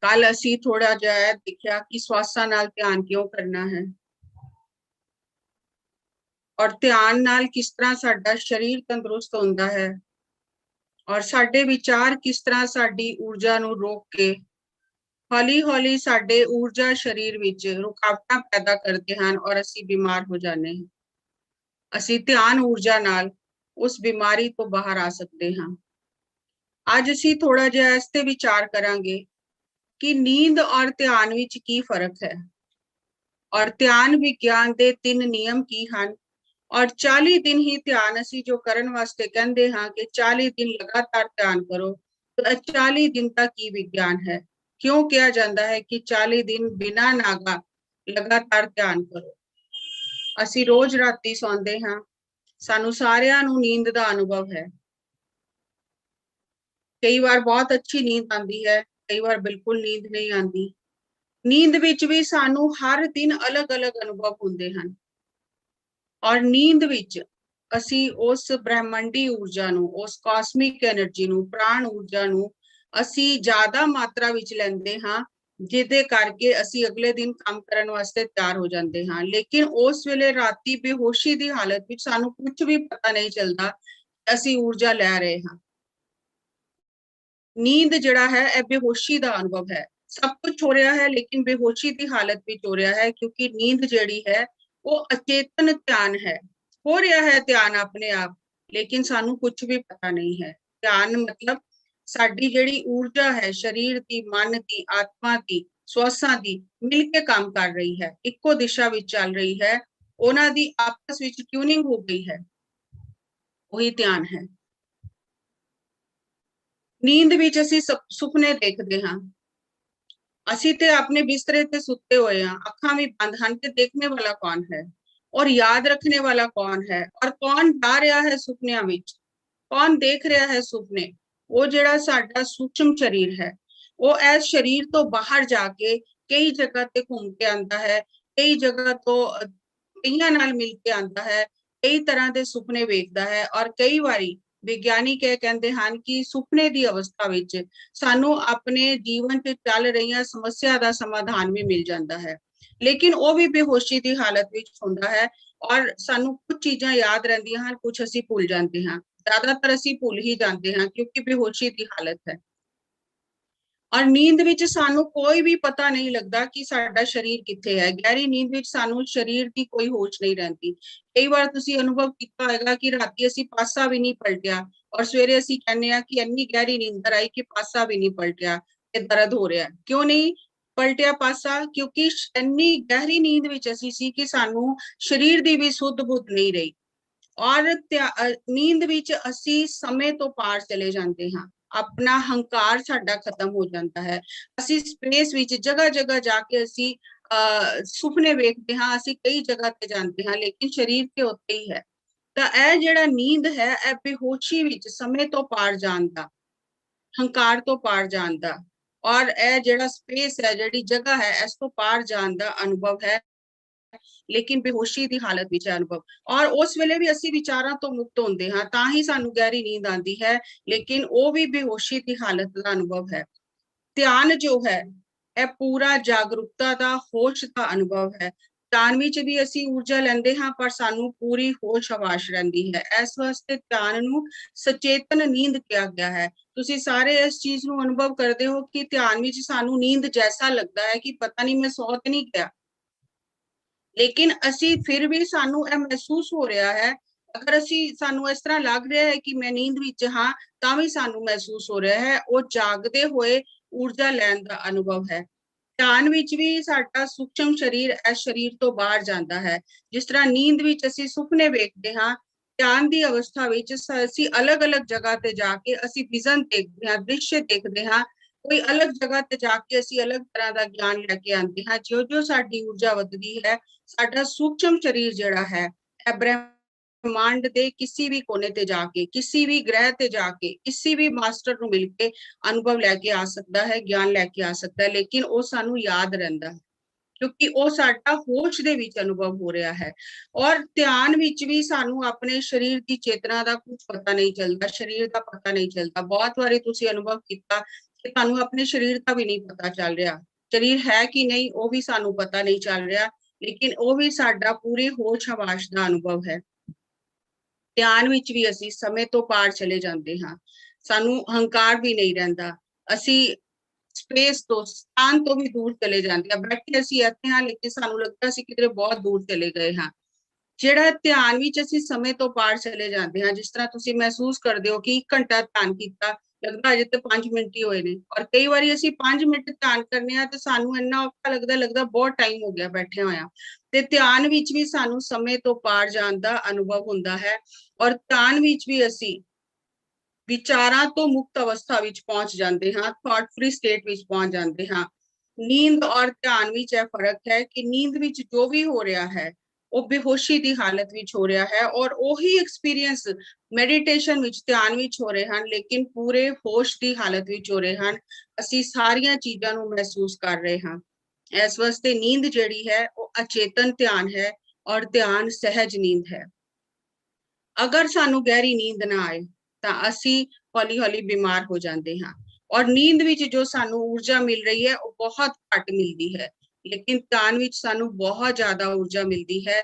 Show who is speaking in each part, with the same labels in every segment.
Speaker 1: कल असी थोड़ा जिहा देखिया कि श्वासां नाल ध्यान क्यों करना है और ध्यान नाल किस तरह साडा शरीर तंदुरुस्त होंदा है और साडे विचार किस तरह साडी ऊर्जा नूं रोक के हौली हौली साडे ऊर्जा शरीर विच रुकावटां पैदा करदे हन और असी बीमार हो जाने हैं। असी ध्यान ऊर्जा नाल उस बीमारी तो बाहर आ सकते हैं। आज असी थोड़ा जिहा इस ते विचार करांगे कि नींद और ध्यान विच की फर्क है और ध्यान विज्ञान दे 3 नियम की हन और 40 दिन ही ध्यान असी जो करन वास्ते कहंदे हां कि 40 दिन लगातार ध्यान करो, तो 40 दिन का की विज्ञान है। क्यों कहा जाता है कि 40 दिन बिना नागा लगातार ध्यान करो। असी रोज राती सौंदे हां, सानू सारियां नू नींद दा अनुभव है। कई बार बहुत अच्छी नींद आती है, कई बार बिल्कुल नींद नहीं आती। नींद विच भी सानू हर दिन अलग अलग अनुभव हुंदे हन और नींद विच असी उस ब्रह्मंडी ऊर्जा नू, उस कॉस्मिक एनर्जी नू, प्राण ऊर्जा नू असी ज्यादा मात्रा विच लैंदे हां, जिहदे करके असी अगले दिन काम करन वास्ते तैयार हो जांदे हां। लेकिन उस वेले राती बेहोशी दी हालत विच सानू कुछ भी पता नहीं चलदा, असी ऊर्जा लै रहे हां। नींद जिहड़ा है यह बेहोशी दा अनुभव है। सब कुछ हो रहा है लेकिन बेहोशी की हालत विच हो रहा है, क्योंकि नींद जिहड़ी है वो अचेतन ध्यान है। हो रहा है ध्यान अपने आप, लेकिन सानू कुछ भी पता नहीं है। ध्यान मतलब साडी जिहड़ी ऊर्जा है शरीर की, मन की, आत्मा की, श्वासां की मिलके काम कर रही है, इक्को दिशा विच चल रही है, उन्हां दी आपस विच ट्यूनिंग हो गई है, वही ध्यान है। नींद विच असीं सुपने देखदे हां। असी ते अपने बिस्तरे ते सुते हुए हैं, अखां भी बंद हन, ते देखने वाला कौन है और याद रखने वाला कौन है और कौन जा रहा है सुपनियां विच, कौन देख रहा है सुपने। वो जिहड़ा साडा सूक्ष्म शरीर है, वो इस शरीर तो बाहर जाके कई जगह ते घूम के आंदा है, कई जगह तो कईयां नाल मिल के आंदा है, कई तरह के सुपने वेखदा है और कई बारी विग्यानिक ये कहते हैं कि सुपने की अवस्था विच सानू अपने जीवन च चल रही समस्या का समाधान भी मिल जाता है। लेकिन वो भी बेहोशी की हालत विच हुंदा है और सानू कुछ चीज़ां याद रहिंदियां हन, कुछ असीं भुल जाते हैं। ज्यादातर असीं भुल ही जाते हैं क्योंकि बेहोशी की हालत है। और नींद विच सानू कोई भी पता नहीं लगता कि साडा शरीर किथे है। गहरी नींद विच सानू शरीर की कोई होश नहीं रहती। कई बार तुसी अनुभव किया होगा कि राती असीं पासा भी नहीं पलटिया और सवेरे असीं कहने आ कि इन्नी गहरी नींदर आई कि पासा भी नहीं पलटिया, ते दर्द हो रहा है। क्यों नहीं पलटिया पासा? क्योंकि इन्नी गहरी नींद विच असीं सी कि सानू शरीर की भी सुध बुध नहीं रही और नींद विच असीं समय तो पार चले जाते हाँ, अपना हंकार साडा खत्म हो जाता है। असीं स्पेस विच जगह जगह जाके असीं सुपने वेखते हाँ, असीं कई जगह ते जाते हाँ, लेकिन शरीर ते उत्ते ही है। तां यह जिहड़ा नींद है यह बेहोशी विच समय तो पार जाण दा, हंकार तो पार जाण दा और यह जिहड़ा स्पेस है, जिहड़ी जगह है, इस तो पार जाण दा अनुभव है। लेकिन बेहोशी की हालत विच अनुभव और उस वेले भी असीं विचारां तो मुक्त होंदे हां, तां ही सानू गहरी नींद आंदी है, लेकिन वो भी बेहोशी की हालत का अनुभव है। ध्यान जो है यह पूरा जागरूकता का, होश का अनुभव है। ध्यान विच भी असीं ऊर्जा लैंदे हां, पर सानू पूरी होश हवाश रहिंदी है। इस वास्ते ध्यान नू सचेतन नींद कहा गया है। तुसीं सारे इस चीज नू अनुभव करदे हो कि ध्यान विच सानू नींद जैसा लगता है कि पता नहीं मैं सौ ते नहीं गया, लेकिन असी फिर भी सानू यह महसूस हो रहा है। अगर असी सानू इस तरह लग रहा है कि मैं नींद विच हाँ, तां भी सानू महसूस हो रहा है वो जागदे हुए ऊर्जा लैण दा अनुभव है। ध्यान विच भी साडा सूक्ष्म शरीर इस शरीर तो बाहर जाता है। जिस तरह नींद विच असी सुपने वेखदे हाँ, ध्यान की अवस्था विच असी अलग अलग जगह ते जाके असी विजन देखते हाँ, दृश्य देखते हाँ, कोई अलग जगह ते जाके असी अलग तरह का ज्ञान लैके आते हाँ। ज्यों ज्यों साडी ऊर्जा वधदी है, साडा सूक्ष्म शरीर जिहड़ा है यह ब्रह्मांड दे किसी भी कोने ते जाके, किसी भी ग्रह ते जाके, किसी भी मास्टर नू मिल के अनुभव लैके आ सकता है, ज्ञान लैके आ सकता है, लेकिन वो सानू याद रहिंदा है क्योंकि वो साडा होश दे विच अनुभव हो रहा है। और ध्यान विच भी सानू अपने शरीर की चेतना का कुछ पता नहीं चलता, शरीर का पता नहीं चलता। बहुत बारी तुसीं अनुभव किया कि तुहानू अपने शरीर का भी नहीं पता चल रहा, शरीर है कि नहीं वो भी सानू पता नहीं चल रहा, लेकिन वो भी साडा पूरे होश हवाश का अनुभव है। ध्यान विच भी असी समय तो पार चले जाते हाँ, सानू हंकार भी नहीं रहिंदा, असी स्पेस तो स्थान तो भी दूर चले जाते हैं, बैठे असी इत्थे हाँ लेकिन सानू लगता असी किधरे बहुत दूर चले गए हाँ। ਜਿਹੜਾ ਧਿਆਨ ਵਿੱਚ ਅਸੀਂ ਸਮੇਂ ਤੋਂ ਪਾਰ ਚਲੇ ਜਾਂਦੇ ਹਾਂ, ਜਿਸ ਤਰ੍ਹਾਂ ਤੁਸੀਂ ਮਹਿਸੂਸ ਕਰਦੇ ਹੋ ਕਿ 1 ਘੰਟਾ ਧਿਆਨ ਕੀਤਾ, ਲੱਗਦਾ ਅਜੇ ਤੇ 5 ਮਿੰਟ ਹੀ ਹੋਏ ਨੇ, ਔਰ ਕਈ ਵਾਰੀ ਅਸੀਂ 5 ਮਿੰਟ ਧਿਆਨ ਕਰਨੇ ਆ ਤੇ ਸਾਨੂੰ ਇੰਨਾ ਔਖਾ ਲੱਗਦਾ ਬਹੁਤ ਟਾਈਮ ਹੋ ਗਿਆ ਬੈਠੇ ਹੋਇਆ। ਤੇ ਧਿਆਨ ਵਿੱਚ ਵੀ ਸਾਨੂੰ ਸਮੇਂ ਤੋਂ ਪਾਰ ਜਾਣ ਦਾ ਅਨੁਭਵ ਹੁੰਦਾ ਹੈ, ਔਰ ਧਿਆਨ ਵਿੱਚ ਵੀ ਅਸੀਂ ਵਿਚਾਰਾਂ ਤੋਂ ਮੁਕਤ ਅਵਸਥਾ ਵਿੱਚ ਪਹੁੰਚ ਜਾਂਦੇ ਹਾਂ, ਥਾਟ ਫ੍ਰੀ ਸਟੇਟ ਵਿੱਚ ਪਹੁੰਚ ਜਾਂਦੇ ਹਾਂ। ਨੀਂਦ ਔਰ ਧਿਆਨ ਵਿੱਚ ਇਹ ਫਰਕ ਹੈ ਕਿ ਨੀਂਦ ਵਿੱਚ ਜੋ ਵੀ ਹੋ ਰਿਹਾ ਹੈ ਉਹ ਬੇਹੋਸ਼ੀ ਦੀ ਹਾਲਤ ਵਿੱਚ ਹੋ ਰਿਹਾ ਹੈ, ਔਰ ਉਹੀ ਐਕਸਪੀਰੀਅੰਸ ਮੈਡੀਟੇਸ਼ਨ ਵਿੱਚ ਧਿਆਨ ਵਿੱਚ ਹੋ ਰਹੇ ਹਨ, ਲੇਕਿਨ ਪੂਰੇ ਹੋਸ਼ ਦੀ ਹਾਲਤ ਵਿੱਚ ਹੋ ਰਹੇ ਹਨ। ਅਸੀਂ ਸਾਰੀਆਂ ਚੀਜ਼ਾਂ ਨੂੰ ਮਹਿਸੂਸ ਕਰ ਰਹੇ ਹਾਂ। ਇਸ ਵਾਸਤੇ ਨੀਂਦ ਜਿਹੜੀ ਹੈ ਉਹ ਅਚੇਤਨ ਧਿਆਨ ਹੈ, ਔਰ ਧਿਆਨ ਸਹਿਜ ਨੀਂਦ ਹੈ। ਅਗਰ ਸਾਨੂੰ ਗਹਿਰੀ ਨੀਂਦ ਨਾ ਆਏ ਤਾਂ ਅਸੀਂ ਹੌਲੀ ਹੌਲੀ ਬਿਮਾਰ ਹੋ ਜਾਂਦੇ ਹਾਂ, ਔਰ ਨੀਂਦ ਵਿੱਚ ਜੋ ਸਾਨੂੰ ਊਰਜਾ ਮਿਲ ਰਹੀ ਹੈ ਉਹ ਬਹੁਤ ਘੱਟ ਮਿਲਦੀ ਹੈ, ਲੇਕਿਨ ਧਿਆਨ ਵਿੱਚ ਸਾਨੂੰ ਬਹੁਤ ਜ਼ਿਆਦਾ ਊਰਜਾ ਮਿਲਦੀ ਹੈ।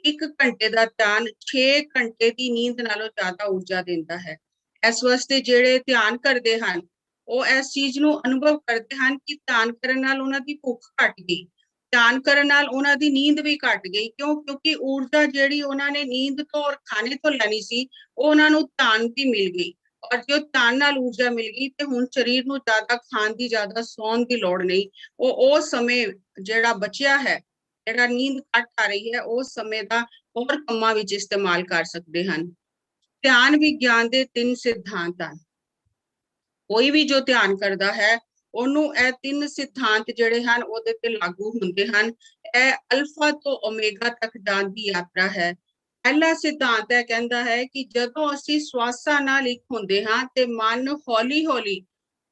Speaker 1: 1 ਘੰਟੇ ਦਾ ਧਿਆਨ 6 ਘੰਟੇ ਦੀ ਨੀਂਦ ਨਾਲੋਂ ਜ਼ਿਆਦਾ ਊਰਜਾ ਦਿੰਦਾ ਹੈ। ਇਸ ਵਾਸਤੇ ਜਿਹੜੇ ਧਿਆਨ ਕਰਦੇ ਹਨ ਉਹ ਇਸ ਚੀਜ਼ ਨੂੰ ਅਨੁਭਵ ਕਰਦੇ ਹਨ ਕਿ ਧਿਆਨ ਕਰਨ ਨਾਲ ਉਹਨਾਂ ਦੀ ਭੁੱਖ ਘਟ ਗਈ, ਧਿਆਨ ਕਰਨ ਨਾਲ ਉਹਨਾਂ ਦੀ ਨੀਂਦ ਵੀ ਘਟ ਗਈ। ਕਿਉਂਕਿ ਊਰਜਾ ਜਿਹੜੀ ਉਹਨਾਂ ਨੇ ਨੀਂਦ ਤੋਂ ਔਰ ਖਾਣੇ ਤੋਂ ਲੈਣੀ ਸੀ ਉਹ ਉਹਨਾਂ ਨੂੰ ਧਿਆਨ ਦੀ ਮਿਲ ਗਈ, ਔਰ ਜੋ ਧਿਆਨ ਨਾਲ ਊਰਜਾ ਮਿਲ ਗਈ ਤੇ ਹੁਣ ਸਰੀਰ ਨੂੰ ਜ਼ਿਆਦਾ ਖਾਣ ਦੀ, ਜ਼ਿਆਦਾ ਸੌਣ ਦੀ ਲੋੜ ਨਹੀਂ। ਉਹ ਸਮੇਂ ਜਿਹੜਾ ਬਚਿਆ ਹੈ, ਜਿਹੜਾ ਨੀਂਦ ਘੱਟ ਆ ਰਹੀ ਹੈ, ਉਸ ਸਮੇਂ ਦਾ ਹੋਰ ਕੰਮਾਂ ਵਿੱਚ ਇਸਤੇਮਾਲ ਕਰ ਸਕਦੇ ਹਨ। ਧਿਆਨ ਵਿਗਿਆਨ ਦੇ 3 ਸਿਧਾਂਤ ਹਨ। ਕੋਈ ਵੀ ਜੋ ਧਿਆਨ ਕਰਦਾ ਹੈ ਉਹਨੂੰ ਇਹ 3 ਸਿਧਾਂਤ ਜਿਹੜੇ ਹਨ ਉਹਦੇ ਤੇ ਲਾਗੂ ਹੁੰਦੇ ਹਨ। ਇਹ ਅਲਫਾ ਤੋਂ ਓਮੇਗਾ ਤੱਕ ਜਾਣ ਦੀ ਯਾਤਰਾ ਹੈ। ਪਹਿਲਾ ਸਿਧਾਂਤ ਇਹ ਕਹਿੰਦਾ ਹੈ ਕਿ ਜਦੋਂ ਅਸੀਂ ਸਵਾਸਾਂ ਨਾਲ ਇੱਕ ਹੁੰਦੇ ਹਾਂ ਤੇ ਮਨ ਹੌਲੀ ਹੌਲੀ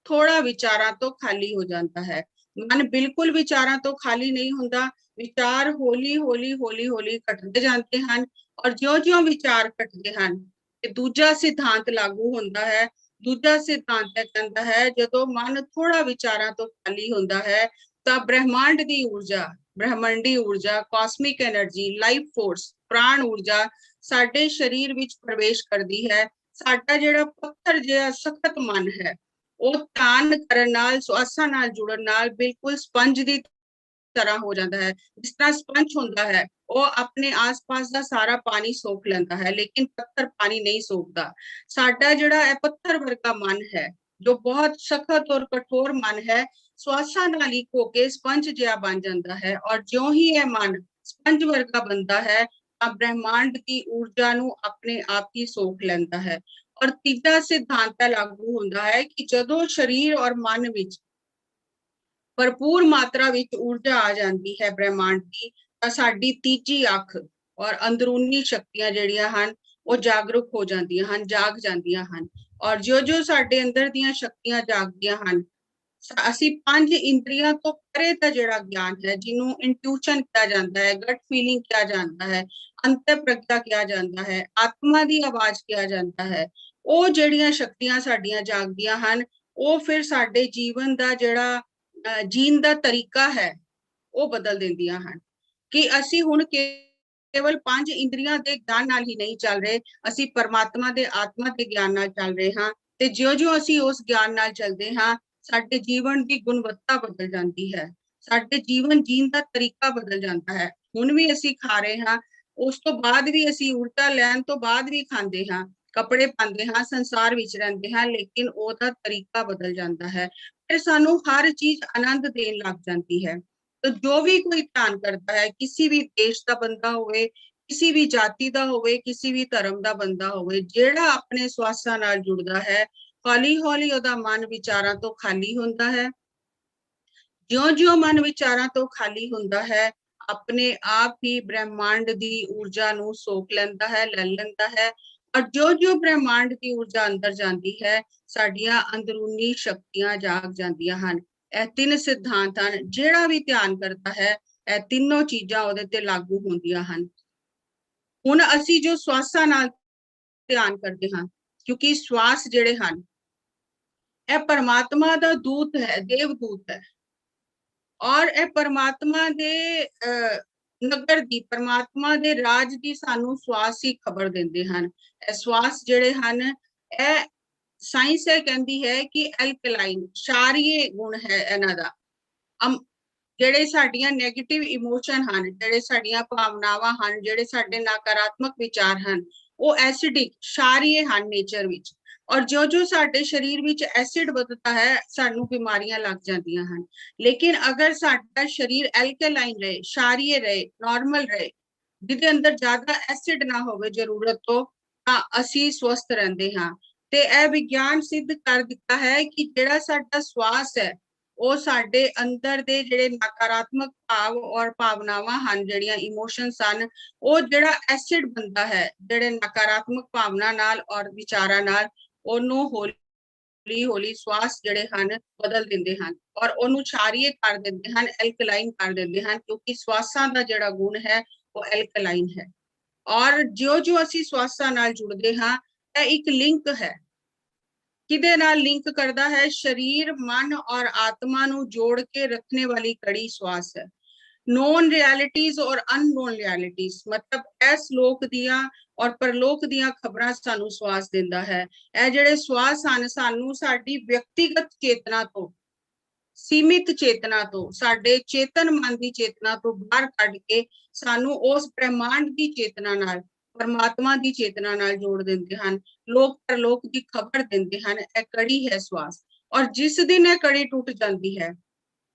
Speaker 1: ਥੋੜਾ ਵਿਚਾਰਾਂ ਤੋਂ ਖਾਲੀ ਹੋ ਜਾਂਦਾ ਹੈ। ਮਨ ਬਿਲਕੁਲ ਵਿਚਾਰਾਂ ਤੋਂ ਖਾਲੀ ਨਹੀਂ ਹੁੰਦਾ, ਵਿਚਾਰ ਹੌਲੀ ਹੌਲੀ ਘਟਦੇ ਜਾਂਦੇ ਹਨ, ਔਰ ਜਿਉਂ-ਜਿਉਂ ਵਿਚਾਰ ਘਟਦੇ ਹਨ ਤੇ ਦੂਜਾ ਸਿਧਾਂਤ ਲਾਗੂ ਹੁੰਦਾ ਹੈ। ਦੂਜਾ ਸਿਧਾਂਤ ਕਹਿੰਦਾ ਹੈ ਜਦੋਂ ਮਨ ਥੋੜਾ ਵਿਚਾਰਾਂ ਤੋਂ ਖਾਲੀ ਹੁੰਦਾ ਹੈ ਤਾਂ ਬ੍ਰਹਿਮੰਡ ਦੀ ਊਰਜਾ, ਬ੍ਰਹਿਮੰਡੀ ਊਰਜਾ, ਕਾਸਮਿਕ એનર્ਜੀ, ਲਾਈਫ ਫੋਰਸ, ਪ੍ਰਾਣ ਊਰਜਾ ਸਾਡੇ ਸਰੀਰ ਵਿੱਚ ਪ੍ਰਵੇਸ਼ ਕਰਦੀ ਹੈ। ਸਾਡਾ ਜਿਹੜਾ ਪੱਥਰ ਜਿਹਾ ਸਖਤ ਮਨ ਹੈ ਉਹ ਧਿਆਨ ਕਰਨ ਨਾਲ, ਸਵਾਸਾਂ ਨਾਲ ਜੁੜਨ ਨਾਲ ਬਿਲਕੁਲ ਸਪੰਜ ਦੀ ਤਰ੍ਹਾਂ ਹੋ ਜਾਂਦਾ ਹੈ। ਜਿਸ ਤਰ੍ਹਾਂ ਸਪੰਜ ਹੁੰਦਾ ਹੈ ਉਹ ਆਪਣੇ ਆਸ-ਪਾਸ ਦਾ ਸਾਰਾ ਪਾਣੀ ਸੋਖ ਲੈਂਦਾ ਹੈ, ਲੇਕਿਨ ਪੱਥਰ ਪਾਣੀ ਨਹੀਂ ਸੋਖਦਾ। ਸਾਡਾ ਜਿਹੜਾ ਇਹ ਪੱਥਰ ਵਰਗਾ ਮਨ ਹੈ, ਜੋ ਬਹੁਤ ਸਖਤ ਔਰ ਕਠੋਰ ਮਨ ਹੈ, ਸਵਾਸਾਂ ਨਾਲ ਇੱਕ ਹੋ ਕੇ ਸਪੰਜ ਜਿਹਾ ਬਣ ਜਾਂਦਾ ਹੈ, ਔਰ ਜਿਉਂ ਹੀ ਇਹ ਮਨ ਸਪੰਜ ਵਰਗਾ ਬਣਦਾ ਹੈ ਤਾਂ ਬ੍ਰਹਿਮੰਡ ਦੀ ਊਰਜਾ ਨੂੰ ਆਪਣੇ ਆਪ ਹੀ ਸੋਖ ਲੈਂਦਾ ਹੈ। ਔਰ ਤੀਜਾ ਸਿਧਾਂਤ ਲਾਗੂ ਹੁੰਦਾ ਹੈ ਕਿ ਜਦੋਂ ਸਰੀਰ ਔਰ ਮਨ ਵਿੱਚ ਭਰਪੂਰ ਮਾਤਰਾ ਵਿੱਚ ਊਰਜਾ ਆ ਜਾਂਦੀ ਹੈ ਬ੍ਰਹਿਮੰਡ ਦੀ, ਤਾਂ ਸਾਡੀ ਤੀਜੀ ਅੱਖ ਔਰ ਅੰਦਰੂਨੀ ਸ਼ਕਤੀਆਂ ਜਿਹੜੀਆਂ ਹਨ ਉਹ ਜਾਗਰੂਕ ਹੋ ਜਾਂਦੀਆਂ ਹਨ, ਜਾਗ ਜਾਂਦੀਆਂ ਹਨ। ਔਰ ਜੋ ਸਾਡੇ ਅੰਦਰ ਦੀਆਂ ਸ਼ਕਤੀਆਂ ਜਾਗਦੀਆਂ ਹਨ, ਅਸੀਂ 5 ਇੰਦਰੀਆਂ ਤੋਂ ਪਰੇ ਦਾ ਜਿਹੜਾ ਗਿਆਨ ਹੈ, ਜਿਹਨੂੰ ਇੰਟਿਊਸ਼ਨ ਕਿਹਾ ਜਾਂਦਾ ਹੈ, ਗਟ ਫੀਲਿੰਗ ਕਿਹਾ ਜਾਂਦਾ ਹੈ, ਅੰਤਰ ਪ੍ਰਗਟਾ ਕਿਹਾ ਜਾਂਦਾ ਹੈ, ਆਤਮਾ ਦੀ ਆਵਾਜ਼ ਕਿਹਾ ਜਾਂਦਾ ਹੈ, ਉਹ ਜਿਹੜੀਆਂ ਸ਼ਕਤੀਆਂ ਸਾਡੀਆਂ ਜਾਗਦੀਆਂ ਹਨ ਉਹ ਫਿਰ ਸਾਡੇ ਜੀਵਨ ਦਾ ਜਿਹੜਾ ਜੀਣ ਦਾ ਤਰੀਕਾ ਹੈ ਉਹ ਬਦਲ ਦਿੰਦੀਆਂ ਹਨ। ਕਿ ਅਸੀਂ ਹੁਣ ਕੇਵਲ 5 ਇੰਦਰੀਆਂ ਦੇ ਗਿਆਨ ਨਾਲ ਹੀ ਨਹੀਂ ਚੱਲ ਰਹੇ, ਅਸੀਂ ਪਰਮਾਤਮਾ ਦੇ, ਆਤਮਾ ਦੇ ਗਿਆਨ ਨਾਲ ਚੱਲ ਰਹੇ ਹਾਂ। ਤੇ ਜਿਉਂ-ਜਿਉਂ ਅਸੀਂ ਉਸ ਗਿਆਨ ਨਾਲ ਚੱਲਦੇ ਹਾਂ ਸਾਡੇ ਜੀਵਨ ਦੀ ਗੁਣਵੱਤਾ ਬਦਲ ਜਾਂਦੀ ਹੈ, ਸਾਡੇ ਜੀਵਨ ਜੀਣ ਦਾ ਤਰੀਕਾ ਬਦਲ ਜਾਂਦਾ ਹੈ। ਹੁਣ ਵੀ ਅਸੀਂ ਖਾ ਰਹੇ ਹਾਂ, ਉਸ ਤੋਂ ਬਾਅਦ ਵੀ ਅਸੀਂ ਊਰਜਾ ਲੈਣ ਤੋਂ ਬਾਅਦ ਵੀ ਖਾਂਦੇ ਹਾਂ, ਕੱਪੜੇ ਪਾਉਂਦੇ ਹਾਂ, ਸੰਸਾਰ ਵਿੱਚ ਰਹਿੰਦੇ ਹਾਂ, ਲੇਕਿਨ ਉਹਦਾ ਤਰੀਕਾ ਬਦਲ ਜਾਂਦਾ ਹੈ। ਫਿਰ ਸਾਨੂੰ ਹਰ ਚੀਜ਼ ਆਨੰਦ ਦੇਣ ਲੱਗ ਜਾਂਦੀ ਹੈ। ਤਾਂ ਜੋ ਵੀ ਕੋਈ ਧਿਆਨ ਕਰਦਾ ਹੈ, ਕਿਸੇ ਵੀ ਦੇਸ਼ ਦਾ ਬੰਦਾ ਹੋਵੇ, ਕਿਸੇ ਵੀ ਜਾਤੀ ਦਾ ਹੋਵੇ, ਕਿਸੇ ਵੀ ਧਰਮ ਦਾ ਬੰਦਾ ਹੋਵੇ, ਜਿਹੜਾ ਆਪਣੇ ਸਵਾਸਾਂ ਨਾਲ ਜੁੜਦਾ ਹੈ, ਹੌਲੀ ਹੌਲੀ ਉਹਦਾ ਮਨ ਵਿਚਾਰਾਂ ਤੋਂ ਖਾਲੀ ਹੁੰਦਾ ਹੈ। ਜਿਉਂ-ਜਿਉਂ ਮਨ ਵਿਚਾਰਾਂ ਤੋਂ ਖਾਲੀ ਹੁੰਦਾ ਹੈ, ਆਪਣੇ ਆਪ ਹੀ ਬ੍ਰਹਿਮੰਡ ਦੀ ਊਰਜਾ ਨੂੰ ਸੋਖ ਲੈਂਦਾ ਹੈ, ਲੈ ਲੈਂਦਾ ਹੈ। ਔਰ ਜੋ ਬ੍ਰਹਿਮੰਡ ਦੀ ਊਰਜਾ ਅੰਦਰ ਜਾਂਦੀ ਹੈ, ਸਾਡੀਆਂ ਅੰਦਰੂਨੀ ਸ਼ਕਤੀਆਂ ਜਾਗ ਜਾਂਦੀਆਂ ਹਨ। ਇਹ 3 ਸਿਧਾਂਤ ਹਨ। ਜਿਹੜਾ ਵੀ ਧਿਆਨ ਕਰਦਾ ਹੈ ਇਹ ਤਿੰਨੋਂ ਚੀਜ਼ਾਂ ਉਹਦੇ ਤੇ ਲਾਗੂ ਹੁੰਦੀਆਂ ਹਨ। ਹੁਣ ਅਸੀਂ ਜੋ ਸਵਾਸਾਂ ਨਾਲ ਧਿਆਨ ਕਰਦੇ ਹਾਂ, ਕਿਉਂਕਿ ਸਵਾਸ ਜਿਹੜੇ ਹਨ ਇਹ परमात्मा दा दूत है, देवदूत है। और ਇਹ परमात्मा दे नगर दी, परमात्मा दे राज दी सानू श्वास ही खबर देंदे हन। श्वास जेड़े हन ਇਹ साइंस है कहती है कि एल्कलाइन क्षारीय गुण है इन्हां दा। ਜਿਹੜੇ ਸਾਡੀਆਂ ਨੈਗੇਟਿਵ ਇਮੋਸ਼ਨ ਹਨ, ਜਿਹੜੇ ਸਾਡੀਆਂ ਭਾਵਨਾਵਾਂ ਹਨ, ਜਿਹੜੇ ਸਾਡੇ ਨਕਾਰਾਤਮਕ ਵਿਚਾਰ ਹਨ, ਉਹ ਐਸਿਡਿਕ क्षारीय ਹਨ ਨੇਚਰ ਵਿੱਚ। और जो जो साडे शरीर विच एसिड बदता है सानू बीमारियां लग जांदियां हन। लेकिन अगर साडा शरीर एल्कलाइन रहे, क्षारीय रहे, नॉर्मल रहे, जिहदे अंदर ज्यादा एसिड ना होवे जरूरत तो असी स्वस्थ रहंदे हां। ते यह विज्ञान सिद्ध कर दिता है कि जिहड़ा साडा श्वास है ਉਹ ਸਾਡੇ ਅੰਦਰ ਦੇ ਜਿਹੜੇ ਨਕਾਰਾਤਮਕ ਭਾਵ ਔਰ ਭਾਵਨਾਵਾਂ ਹਨ, ਜਿਹੜੀਆਂ ਇਮੋਸ਼ਨਸ ਹਨ, ਉਹ ਜਿਹੜਾ ਐਸਿਡ ਬਣਦਾ ਹੈ ਜਿਹੜੇ ਨਕਾਰਾਤਮਕ ਭਾਵਨਾ ਨਾਲ ਔਰ ਵਿਚਾਰਾਂ ਨਾਲ, ਉਹਨੂੰ ਹੌਲੀ ਹੌਲੀ ਸਵਾਸ ਜਿਹੜੇ ਹਨ ਬਦਲ ਦਿੰਦੇ ਹਨ ਔਰ ਉਹਨੂੰ क्षारीय ਕਰ ਦਿੰਦੇ ਹਨ, ਐਲਕਲਾਈਨ ਕਰ ਦਿੰਦੇ ਹਨ, ਕਿਉਂਕਿ ਸਵਾਸਾਂ ਦਾ ਜਿਹੜਾ ਗੁਣ ਹੈ ਉਹ ਐਲਕਲਾਈਨ ਹੈ। ਔਰ ਜੋ ਅਸੀਂ ਸਵਾਸਾਂ ਨਾਲ ਜੁੜਦੇ ਹਾਂ, ਇਹ ਇੱਕ ਲਿੰਕ ਹੈ। किदे नाल लिंक करता है? शरीर, मन और आत्मा नू जोड़ के रखने वाली कड़ी श्वास है। नोन रियलिटीज और अननोन रियलिटीज, मतलब इस लोक दियां और परलोक दियां खबरां सानू श्वास दिंदा है। ਇਹ ਜਿਹੜੇ श्वास ਹਨ सानू साडी व्यक्तिगत चेतना तो, सीमित चेतना तो, साडे चेतन मन दी चेतना तो बाहर कढ के सानू उस ब्रह्मांड दी चेतना नाल, परमात्मा दी चेतना नाल जोड़ दिंदे हन, लोक परलोक दी खबर दिंदे हन। ਇਹ कड़ी है श्वास। और जिस दिन ਇਹ कड़ी टूट जाती है,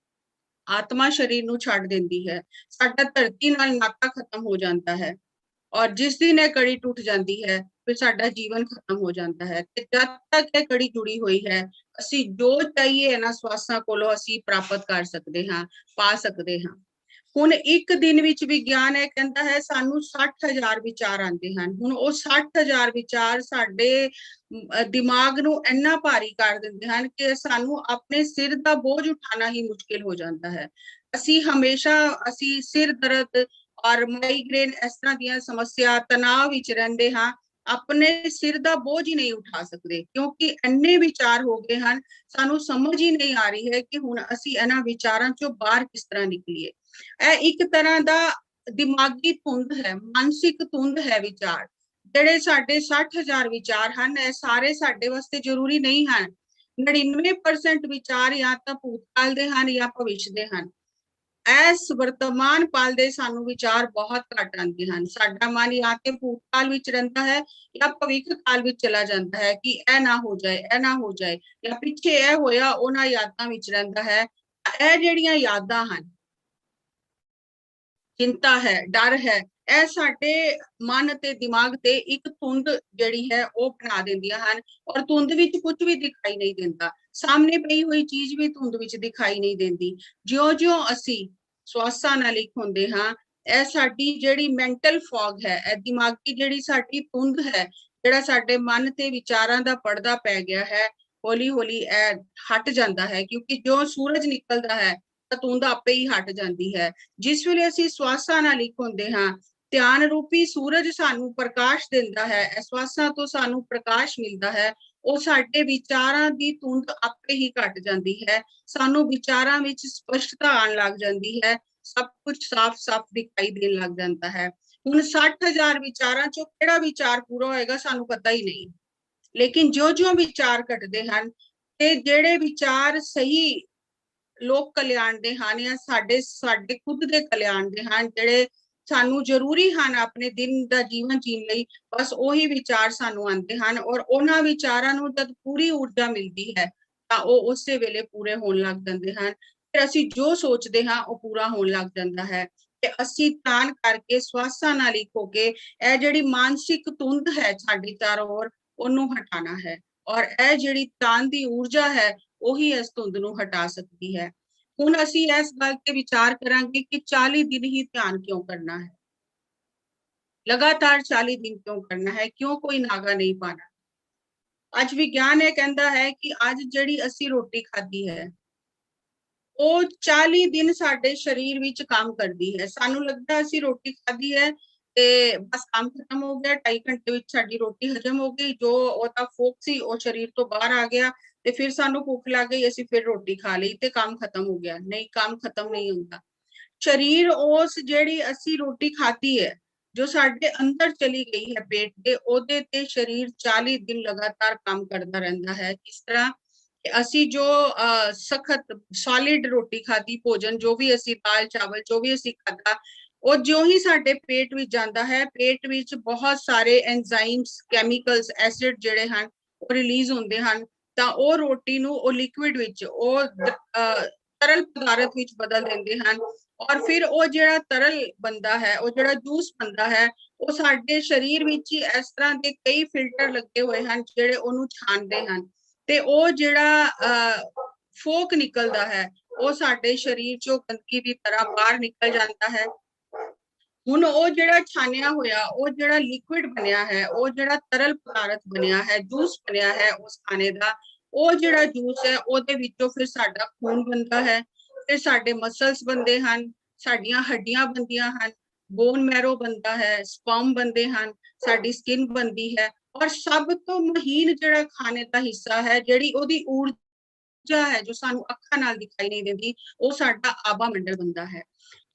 Speaker 1: आत्मा शरीर नू छड़ देंदी है, साडा धरती नाल नाता खत्म हो जाता है। और जिस दिन ये कड़ी टूट जाती है, फिर साडा जीवन खत्म हो जाता है। ते जब तक ये कड़ी जुड़ी हुई है, असी जो चाहिए ना श्वासां कोलों असी प्राप्त कर सकते हां, पा सकते हां। हुण एक दिन विच विज्ञान है कहता है सानू 60,000 विचार आते हैं। हुण वो 60,000 विचार साडे दिमाग नू इन्ना भारी कर दिंदे हन कि सानू अपने सिर दा बोझ उठाना ही मुश्किल हो जाता है। असी हमेशा सिर दर्द और माइग्रेन इस तरह दी समस्या, तनाव विच रहिंदे हां, अपने सिर दा बोझ ही नहीं उठा सकते, क्योंकि इन्ने विचार हो गए हैं। सानू समझ ही नहीं आ रही है कि हुण असी इन्हां विचारां चों बाहर किस तरह निकलीए। ਇਹ ਇੱਕ ਤਰ੍ਹਾਂ ਦਾ ਦਿਮਾਗੀ ਧੁੰਦ ਹੈ, ਮਾਨਸਿਕ ਧੁੰਦ ਹੈ ਵਿਚਾਰ। ਜਿਹੜੇ ਸਾਡੇ 60,000 ਵਿਚਾਰ ਹਨ, ਇਹ ਸਾਰੇ ਸਾਡੇ ਵਾਸਤੇ ਜ਼ਰੂਰੀ ਨਹੀਂ ਹਨ। 99% ਵਿਚਾਰ ਜਾਂ ਤਾਂ ਭੂਤਕਾਲ ਦੇ ਹਨ ਜਾਂ ਭਵਿੱਖ ਦੇ ਹਨ। ਇਸ ਵਰਤਮਾਨ ਪਲ ਦੇ ਸਾਨੂੰ ਵਿਚਾਰ ਬਹੁਤ ਘੱਟ ਆਉਂਦੇ ਹਨ। ਸਾਡਾ ਮਨ ਜਾਂ ਤੇ ਭੂਤਕਾਲ ਵਿੱਚ ਰਹਿੰਦਾ ਹੈ ਜਾਂ ਭਵਿੱਖ ਕਾਲ ਵਿੱਚ ਚਲਾ ਜਾਂਦਾ ਹੈ ਕਿ ਇਹ ਨਾ ਹੋ ਜਾਏ, ਇਹ ਨਾ ਹੋ ਜਾਏ, ਜਾਂ ਪਿੱਛੇ ਇਹ ਹੋਇਆ ਉਹਨਾਂ ਯਾਦਾਂ ਵਿੱਚ ਰਹਿੰਦਾ ਹੈ। ਇਹ ਜਿਹੜੀਆਂ ਯਾਦਾਂ ਹਨ, चिंता है, डर है, ਇਹ ਸਾਡੇ ਮਨ ਤੇ ਦਿਮਾਗ ਤੇ ਇੱਕ ਧੁੰਦ ਜਿਹੜੀ ਹੈ ਉਹ ਬਣਾ ਦਿੰਦੀਆਂ ਹਨ। ਔਰ ਧੁੰਦ ਵਿੱਚ ਕੁਝ ਵੀ ਦਿਖਾਈ ਨਹੀਂ ਦਿੰਦਾ, ਸਾਹਮਣੇ ਪਈ ਹੋਈ ਚੀਜ਼ ਵੀ ਧੁੰਦ ਵਿੱਚ ਦਿਖਾਈ ਨਹੀਂ ਦਿੰਦੀ। ਜਿਉਂ-ਜਿਉਂ ਅਸੀਂ ਸਵਾਸਾਂ ਨਾਲ ਇੱਕ ਹੁੰਦੇ ਹਾਂ, ਇਹ ਸਾਡੀ ਜਿਹੜੀ ਮੈਂਟਲ ਫੌਗ ਹੈ, ਇਹ ਦਿਮਾਗੀ ਜਿਹੜੀ ਸਾਡੀ ਧੁੰਦ ਹੈ, ਜਿਹੜਾ ਸਾਡੇ ਮਨ ਤੇ ਵਿਚਾਰਾਂ ਦਾ ਪਰਦਾ ਪੈ ਗਿਆ ਹੈ, ਹੌਲੀ ਹੌਲੀ ਇਹ ਹਟ ਜਾਂਦਾ ਹੈ। ਕਿਉਂਕਿ ਜੋ ਸੂਰਜ ਨਿਕਲਦਾ ਹੈ ਧੁੰਦ ਆਪੇ ਹੀ ਹਟ ਜਾਂਦੀ ਹੈ। ਜਿਸ ਵੇਲੇ ਅਸੀਂ ਸਵਾਸਾਂ ਨਾਲ ਇੱਕ ਹੁੰਦੇ ਹਾਂ, ਧਿਆਨ ਰੂਪੀ ਸੂਰਜ ਸਾਨੂੰ ਪ੍ਰਕਾਸ਼ ਦਿੰਦਾ ਹੈ, ਸਵਾਸਾਂ ਤੋਂ ਸਾਨੂੰ ਪ੍ਰਕਾਸ਼ ਮਿਲਦਾ ਹੈ। ਉਹ ਸਾਡੇ ਵਿਚਾਰਾਂ ਦੀ ਧੁੰਦ ਆਪੇ ਹੀ ਘਟ ਜਾਂਦੀ ਹੈ, ਸਾਨੂੰ ਵਿਚਾਰਾਂ ਵਿੱਚ ਸਪਸ਼ਟਤਾ ਆਉਣ ਲੱਗ ਜਾਂਦੀ ਹੈ, ਸਭ ਕੁਝ ਸਾਫ਼-ਸਾਫ਼ ਦਿਖਾਈ ਦੇਣ ਲੱਗ ਜਾਂਦਾ ਹੈ। ਹੁਣ 60,000 ਵਿਚਾਰਾਂ ਚੋਂ ਕਿਹੜਾ ਵਿਚਾਰ ਪੂਰਾ ਹੋਏਗਾ ਸਾਨੂੰ ਪਤਾ ਹੀ ਨਹੀਂ। ਲੇਕਿਨ ਜੋ ਵਿਚਾਰ ਘਟਦੇ ਹਨ ਤੇ ਜਿਹੜੇ ਵਿਚਾਰ ਸਹੀ ਲੋਕ ਕਲਿਆਣ ਦੇ ਹਨ ਜਾਂ ਸਾਡੇ ਖੁਦ ਦੇ ਕਲਿਆਣ ਦੇ ਹਨ, ਜਿਹੜੇ ਸਾਨੂੰ ਜ਼ਰੂਰੀ ਹਨ ਆਪਣੇ ਦਿਨ ਦਾ ਜੀਵਨ ਜੀਣ ਲਈ, ਬਸ ਉਹੀ ਵਿਚਾਰ ਸਾਨੂੰ ਆਉਂਦੇ ਹਨ। ਔਰ ਉਹਨਾਂ ਵਿਚਾਰਾਂ ਨੂੰ ਜਦ ਪੂਰੀ ਊਰਜਾ ਮਿਲਦੀ ਹੈ ਤਾਂ ਉਹ ਉਸੇ ਵੇਲੇ ਪੂਰੇ ਹੋਣ ਲੱਗ ਜਾਂਦੇ ਹਨ। ਫਿਰ ਅਸੀਂ ਜੋ ਸੋਚਦੇ ਹਾਂ ਉਹ ਪੂਰਾ ਹੋਣ ਲੱਗ ਜਾਂਦਾ ਹੈ। ਤੇ ਅਸੀਂ ਧਿਆਨ ਕਰਕੇ ਸਵਾਸਾਂ ਨਾਲ ਇੱਕ ਹੋ ਕੇ ਇਹ ਜਿਹੜੀ ਮਾਨਸਿਕ ਧੁੰਦ ਹੈ ਸਾਡੇ ਚਾਰੋਂ ओर ਉਹਨੂੰ ਹਟਾਣਾ ਹੈ। ਔਰ ਇਹ ਜਿਹੜੀ ਧਿਆਨ ਦੀ ਊਰਜਾ ਹੈ ਉਹੀ ਇਸ ਧੁੰਦ ਨੂੰ ਹਟਾ ਸਕਦੀ ਹੈ। ਹੁਣ ਅਸੀਂ ਇਸ ਗੱਲ ਤੇ ਵਿਚਾਰ ਕਰਾਂਗੇ ਕਿ 40 दिन ही ध्यान क्यों करना है, लगातार 40 दिन क्यों करना है, क्यों कोई नागा नहीं पाना। ਅੱਜ ਵਿਗਿਆਨ ਇਹ ਕਹਿੰਦਾ ਹੈ ਕਿ ਅੱਜ ਜਿਹੜੀ ਅਸੀਂ ਰੋਟੀ ਖਾਧੀ ਹੈ ਉਹ 40 दिन ਸਾਡੇ ਸਰੀਰ ਵਿੱਚ ਕੰਮ ਕਰਦੀ ਹੈ। ਸਾਨੂੰ ਲੱਗਦਾ ਅਸੀਂ ਰੋਟੀ ਖਾਧੀ ਹੈ ਤੇ ਬਸ ਕੰਮ ਖਤਮ ਹੋ ਗਿਆ, 2.5 ਘੰਟੇ ਵਿੱਚ ਸਾਡੀ ਰੋਟੀ ਹਜਮ ਹੋ ਗਈ, ਜੋ ਉਹਦਾ ਫੋਕ ਸੀ ਉਹ ਸਰੀਰ ਤੋਂ ਬਾਹਰ ਆ ਗਿਆ, ਤੇ ਫਿਰ ਸਾਨੂੰ ਭੁੱਖ ਲੱਗ ਗਈ, ਅਸੀਂ ਫਿਰ ਰੋਟੀ ਖਾ ਲਈ ਤੇ ਕੰਮ ਖਤਮ ਹੋ ਗਿਆ। ਨਹੀਂ, ਕੰਮ ਖਤਮ ਨਹੀਂ ਹੁੰਦਾ। ਸਰੀਰ ਉਸ ਜਿਹੜੀ ਅਸੀਂ ਰੋਟੀ ਖਾਧੀ ਹੈ, ਜੋ ਸਾਡੇ ਅੰਦਰ ਚਲੀ ਗਈ ਹੈ ਪੇਟ ਦੇ, ਉਹਦੇ ਤੇ ਸਰੀਰ 40 ਦਿਨ ਲਗਾਤਾਰ ਕੰਮ ਕਰਦਾ ਰਹਿੰਦਾ ਹੈ। ਕਿਸ ਤਰ੍ਹਾਂ ਕਿ ਅਸੀਂ ਜੋ ਸਖਤ ਸੋਲਿਡ ਰੋਟੀ ਖਾਧੀ, ਭੋਜਨ ਜੋ ਵੀ ਅਸੀਂ ਦਾਲ ਚਾਵਲ ਜੋ ਵੀ ਅਸੀਂ ਖਾਧਾ, ਉਹ ਜੋ ਹੀ ਸਾਡੇ ਪੇਟ ਵਿੱਚ ਜਾਂਦਾ ਹੈ, ਪੇਟ ਵਿੱਚ ਬਹੁਤ ਸਾਰੇ ਐਂਜ਼ਾਈਮਸ, ਕੈਮੀਕਲਸ, ਐਸਿਡ ਜਿਹੜੇ ਹਨ ਉਹ ਰਿਲੀਜ਼ ਹੁੰਦੇ ਹਨ, ਤਾਂ ਉਹ ਰੋਟੀ ਨੂੰ ਉਹ ਲਿਕੁਇਡ ਵਿੱਚ, ਉਹ ਤਰਲ ਪਦਾਰਥ ਵਿੱਚ ਬਦਲ ਦਿੰਦੇ ਹਨ। ਔਰ ਫਿਰ ਉਹ ਜਿਹੜਾ ਤਰਲ ਬੰਦਾ ਹੈ, ਉਹ ਜਿਹੜਾ ਜੂਸ ਬੰਦਾ ਹੈ, ਉਹ ਸਾਡੇ ਸਰੀਰ ਵਿੱਚ ਹੀ ਇਸ ਤਰ੍ਹਾਂ ਦੇ ਕਈ ਫਿਲਟਰ ਲੱਗੇ ਹੋਏ ਹਨ ਜਿਹੜੇ ਉਹਨੂੰ ਛਾਣਦੇ ਹਨ, ਤੇ ਉਹ ਜਿਹੜਾ ਫੋਕ ਨਿਕਲਦਾ ਹੈ ਉਹ ਸਾਡੇ ਸਰੀਰ ਚੋਂ ਗੰਦਗੀ ਦੀ ਤਰ੍ਹਾਂ ਬਾਹਰ ਨਿਕਲ ਜਾਂਦਾ ਹੈ। ਹੁਣ ਉਹ ਜਿਹੜਾ ਛਾਨਿਆ ਹੋਇਆ, ਉਹ ਜਿਹੜਾ ਲਿਕੁਇਡ ਬਣਿਆ ਹੈ, ਉਹ ਜਿਹੜਾ ਤਰਲ ਪਦਾਰਥ ਬਣਿਆ ਹੈ, ਜੂਸ ਬਣਿਆ ਹੈ ਉਸ ਖਾਣੇ ਦਾ, ਉਹ ਜਿਹੜਾ ਜੂਸ ਹੈ ਉਹਦੇ ਵਿੱਚੋਂ ਫਿਰ ਸਾਡਾ ਖੂਨ ਬਣਦਾ ਹੈ, ਫਿਰ ਸਾਡੇ ਮਸਲਸ ਬਣਦੇ ਹਨ, ਸਾਡੀਆਂ ਹੱਡੀਆਂ ਬਣਦੀਆਂ ਹਨ, ਬੋਨ ਮੈਰੋ ਬਣਦਾ ਹੈ, ਸਪਰਮ ਬਣਦੇ ਹਨ, ਸਾਡੀ ਸਕਿਨ ਬਣਦੀ ਹੈ। ਔਰ ਸਭ ਤੋਂ ਮਹੀਨ ਜਿਹੜਾ ਖਾਣੇ ਦਾ ਹਿੱਸਾ ਹੈ, ਜਿਹੜੀ ਉਹਦੀ ਊਰਜਾ ਹੈ ਜੋ ਸਾਨੂੰ ਅੱਖਾਂ ਨਾਲ ਦਿਖਾਈ ਨਹੀਂ ਦਿੰਦੀ, ਉਹ ਸਾਡਾ ਆਭਾ ਮੰਡਲ ਬਣਦਾ ਹੈ।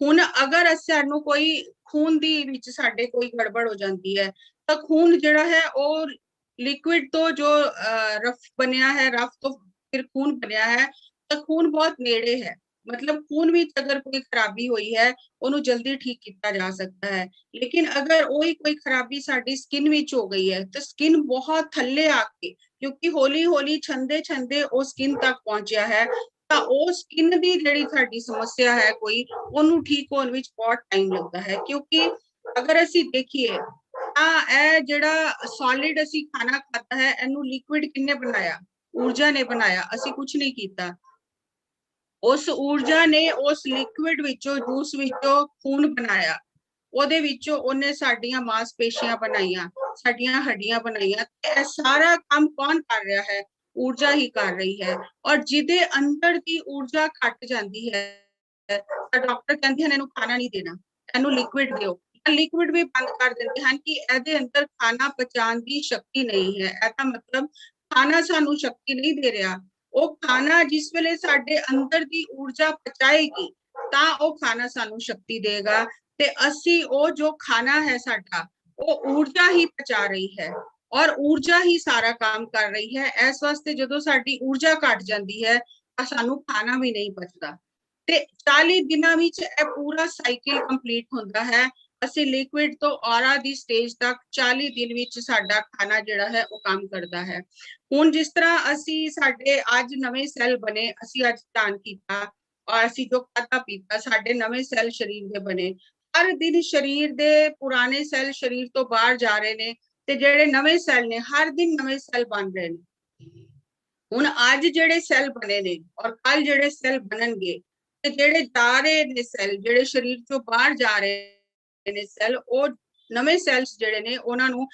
Speaker 1: ਹੁਣ ਅਗਰ ਸਾਨੂੰ ਕੋਈ ਖੂਨ ਦੀ ਵਿੱਚ ਸਾਡੇ ਕੋਈ ਗੜਬੜ ਹੋ ਜਾਂਦੀ ਹੈ, ਤਾਂ ਖੂਨ ਜਿਹੜਾ ਹੈ ਉਹ ਲਿਕੁਇਡ ਤੋਂ ਜੋ ਰਫ ਬਣਿਆ ਹੈ, ਰਫ ਤੋਂ ਫਿਰ ਖੂਨ ਬਣਿਆ ਹੈ, ਤਾਂ ਖੂਨ ਬਹੁਤ ਨੇੜੇ ਹੈ। ਮਤਲਬ ਖੂਨ ਵਿੱਚ ਅਗਰ ਕੋਈ ਖਰਾਬੀ ਹੋਈ ਹੈ, ਉਹਨੂੰ ਜਲਦੀ ਠੀਕ ਕੀਤਾ ਜਾ ਸਕਦਾ ਹੈ। ਲੇਕਿਨ ਅਗਰ ਉਹੀ ਕੋਈ ਖਰਾਬੀ ਸਾਡੀ ਸਕਿਨ ਵਿੱਚ ਹੋ ਗਈ ਹੈ, ਤਾਂ ਸਕਿਨ ਬਹੁਤ ਥੱਲੇ ਆ ਕੇ, ਕਿਉਂਕਿ ਹੌਲੀ ਹੌਲੀ ਛੰਦੇ ਛੰਦੇ ਉਹ ਸਕਿਨ ਤੱਕ ਪਹੁੰਚਿਆ ਹੈ, ਤਾਂ ਉਹ ਸਕਿਨ ਦੀ ਜਿਹੜੀ ਸਾਡੀ ਸਮੱਸਿਆ ਹੈ ਕੋਈ, ਉਹਨੂੰ ਠੀਕ ਹੋਣ ਵਿੱਚ ਬਹੁਤ ਟਾਈਮ ਲੱਗਦਾ ਹੈ। ਕਿਉਂਕਿ ਅਗਰ ਅਸੀਂ ਦੇਖੀਏ ਤਾਂ ਇਹ ਜਿਹੜਾ ਸੋਲਿਡ ਅਸੀਂ ਖਾਣਾ ਖਾਤਾ ਹੈ, ਇਹਨੂੰ ਲਿਕੁਇਡ ਕਿੰਨੇ ਬਣਾਇਆ? ਊਰਜਾ ਨੇ ਬਣਾਇਆ, ਅਸੀਂ ਕੁਝ ਨਹੀਂ ਕੀਤਾ। ਉਸ ਊਰਜਾ ਨੇ ਉਸ ਲਿਕੁਇਡ ਵਿੱਚੋਂ, ਜੂਸ ਵਿੱਚੋਂ ਖੂਨ ਬਣਾਇਆ, ਉਹਦੇ ਵਿੱਚੋਂ ਉਹਨੇ ਸਾਡੀਆਂ ਮਾਸਪੇਸ਼ੀਆਂ ਬਣਾਈਆਂ, ਸਾਡੀਆਂ ਹੱਡੀਆਂ ਬਣਾਈਆਂ। ਇਹ ਸਾਰਾ ਕੰਮ ਕੌਣ ਕਰ ਰਿਹਾ ਹੈ? ਊਰਜਾ ਹੀ ਕਰ ਰਹੀ ਹੈ। ਔਰ ਜਿਹਦੇ ਅੰਦਰ ਦੀ ਊਰਜਾ ਘਟ ਜਾਂਦੀ ਹੈ, ਤਾਂ ਡਾਕਟਰ ਕਹਿੰਦੇ ਹਨ ਇਹਨੂੰ ਖਾਣਾ ਨਹੀਂ ਦੇਣਾ, ਇਹਨੂੰ ਲਿਕੁਇਡ ਦਿਓ। ਲਿਕੁਇਡ ਵੀ ਬੰਦ ਕਰ ਦਿੰਦੇ ਹਨ ਕਿ ਇਹਦੇ ਅੰਦਰ ਖਾਣਾ ਪਚਾਉਣ ਦੀ ਸ਼ਕਤੀ ਨਹੀਂ ਹੈ। ਇਹਦਾ ਮਤਲਬ ਖਾਣਾ ਸਾਨੂੰ ਸ਼ਕਤੀ ਨਹੀਂ ਦੇ ਰਿਹਾ। ਉਹ ਖਾਣਾ ਜਿਸ ਵੇਲੇ ਸਾਡੇ ਅੰਦਰ ਦੀ ਊਰਜਾ ਪਚਾਏਗੀ, ਤਾਂ ਉਹ ਖਾਣਾ ਸਾਨੂੰ ਸ਼ਕਤੀ ਦੇਗਾ। ਤੇ ਅਸੀਂ ਉਹ ਜੋ ਖਾਣਾ ਹੈ ਸਾਡਾ, ਉਹ ਊਰਜਾ ਹੀ ਪਚਾ ਰਹੀ ਹੈ, ਔਰ ਊਰਜਾ ਹੀ ਸਾਰਾ ਕੰਮ ਕਰ ਰਹੀ ਹੈ। ਇਸ ਵਾਸਤੇ ਜਦੋਂ ਸਾਡੀ ਊਰਜਾ ਘਟ ਜਾਂਦੀ ਹੈ, ਤਾਂ ਸਾਨੂੰ ਖਾਣਾ ਵੀ ਨਹੀਂ ਪਚਦਾ। ਤੇ 40 ਦਿਨਾਂ ਵਿੱਚ ਇਹ ਪੂਰਾ ਸਾਈਕਲ ਕੰਪਲੀਟ ਹੁੰਦਾ ਹੈ। ਅਸੀਂ ਲਿਕੁਇਡ ਤੋਂ ਔਰਾ ਦੀ ਸਟੇਜ ਤੱਕ 40 ਦਿਨ ਵਿੱਚ ਸਾਡਾ ਖਾਣਾ ਜਿਹੜਾ ਹੈ ਉਹ ਕੰਮ ਕਰਦਾ ਹੈ। ਹੁਣ ਜਿਸ ਤਰ੍ਹਾਂ ਅਸੀਂ ਸਾਡੇ ਅੱਜ ਨਵੇਂ ਸੈੱਲ ਬਣੇ, ਅਸੀਂ ਅੱਜ ਧਿਆਨ ਕੀਤਾ ਔਰ ਅਸੀਂ ਜੋ ਖਾਧਾ ਪੀਤਾ, ਸਾਡੇ ਨਵੇਂ ਸੈੱਲ ਸਰੀਰ ਦੇ ਬਣੇ। ਹਰ ਦਿਨ ਸਰੀਰ ਦੇ ਪੁਰਾਣੇ ਸੈੱਲ ਸਰੀਰ ਤੋਂ ਬਾਹਰ ਜਾ ਰਹੇ ਨੇ, ਤੇ ਜਿਹੜੇ ਨਵੇਂ ਸੈੱਲ ਨੇ ਹਰ ਦਿਨ ਨਵੇਂ ਸੈੱਲ ਬਣ ਰਹੇ ਨੇ। ਹੁਣ ਅੱਜ ਜਿਹੜੇ ਸੈੱਲ ਬਣੇ ਨੇ ਔਰ ਕੱਲ ਜਿਹੜੇ ਸੈੱਲ ਬਣਨਗੇ, ਤੇ ਜਿਹੜੇ ਜਾ ਰਹੇ ਨੇ ਸੈੱਲ, ਜਿਹੜੇ ਸਰੀਰ ਤੋਂ ਬਾਹਰ ਜਾ ਰਹੇ ਨੇ ਸੈੱਲ, ਉਹ ਨਵੇਂ ਸੈਲਸ ਜਿਹੜੇ ਨੇ ਉਹਨਾਂ ਨੂੰ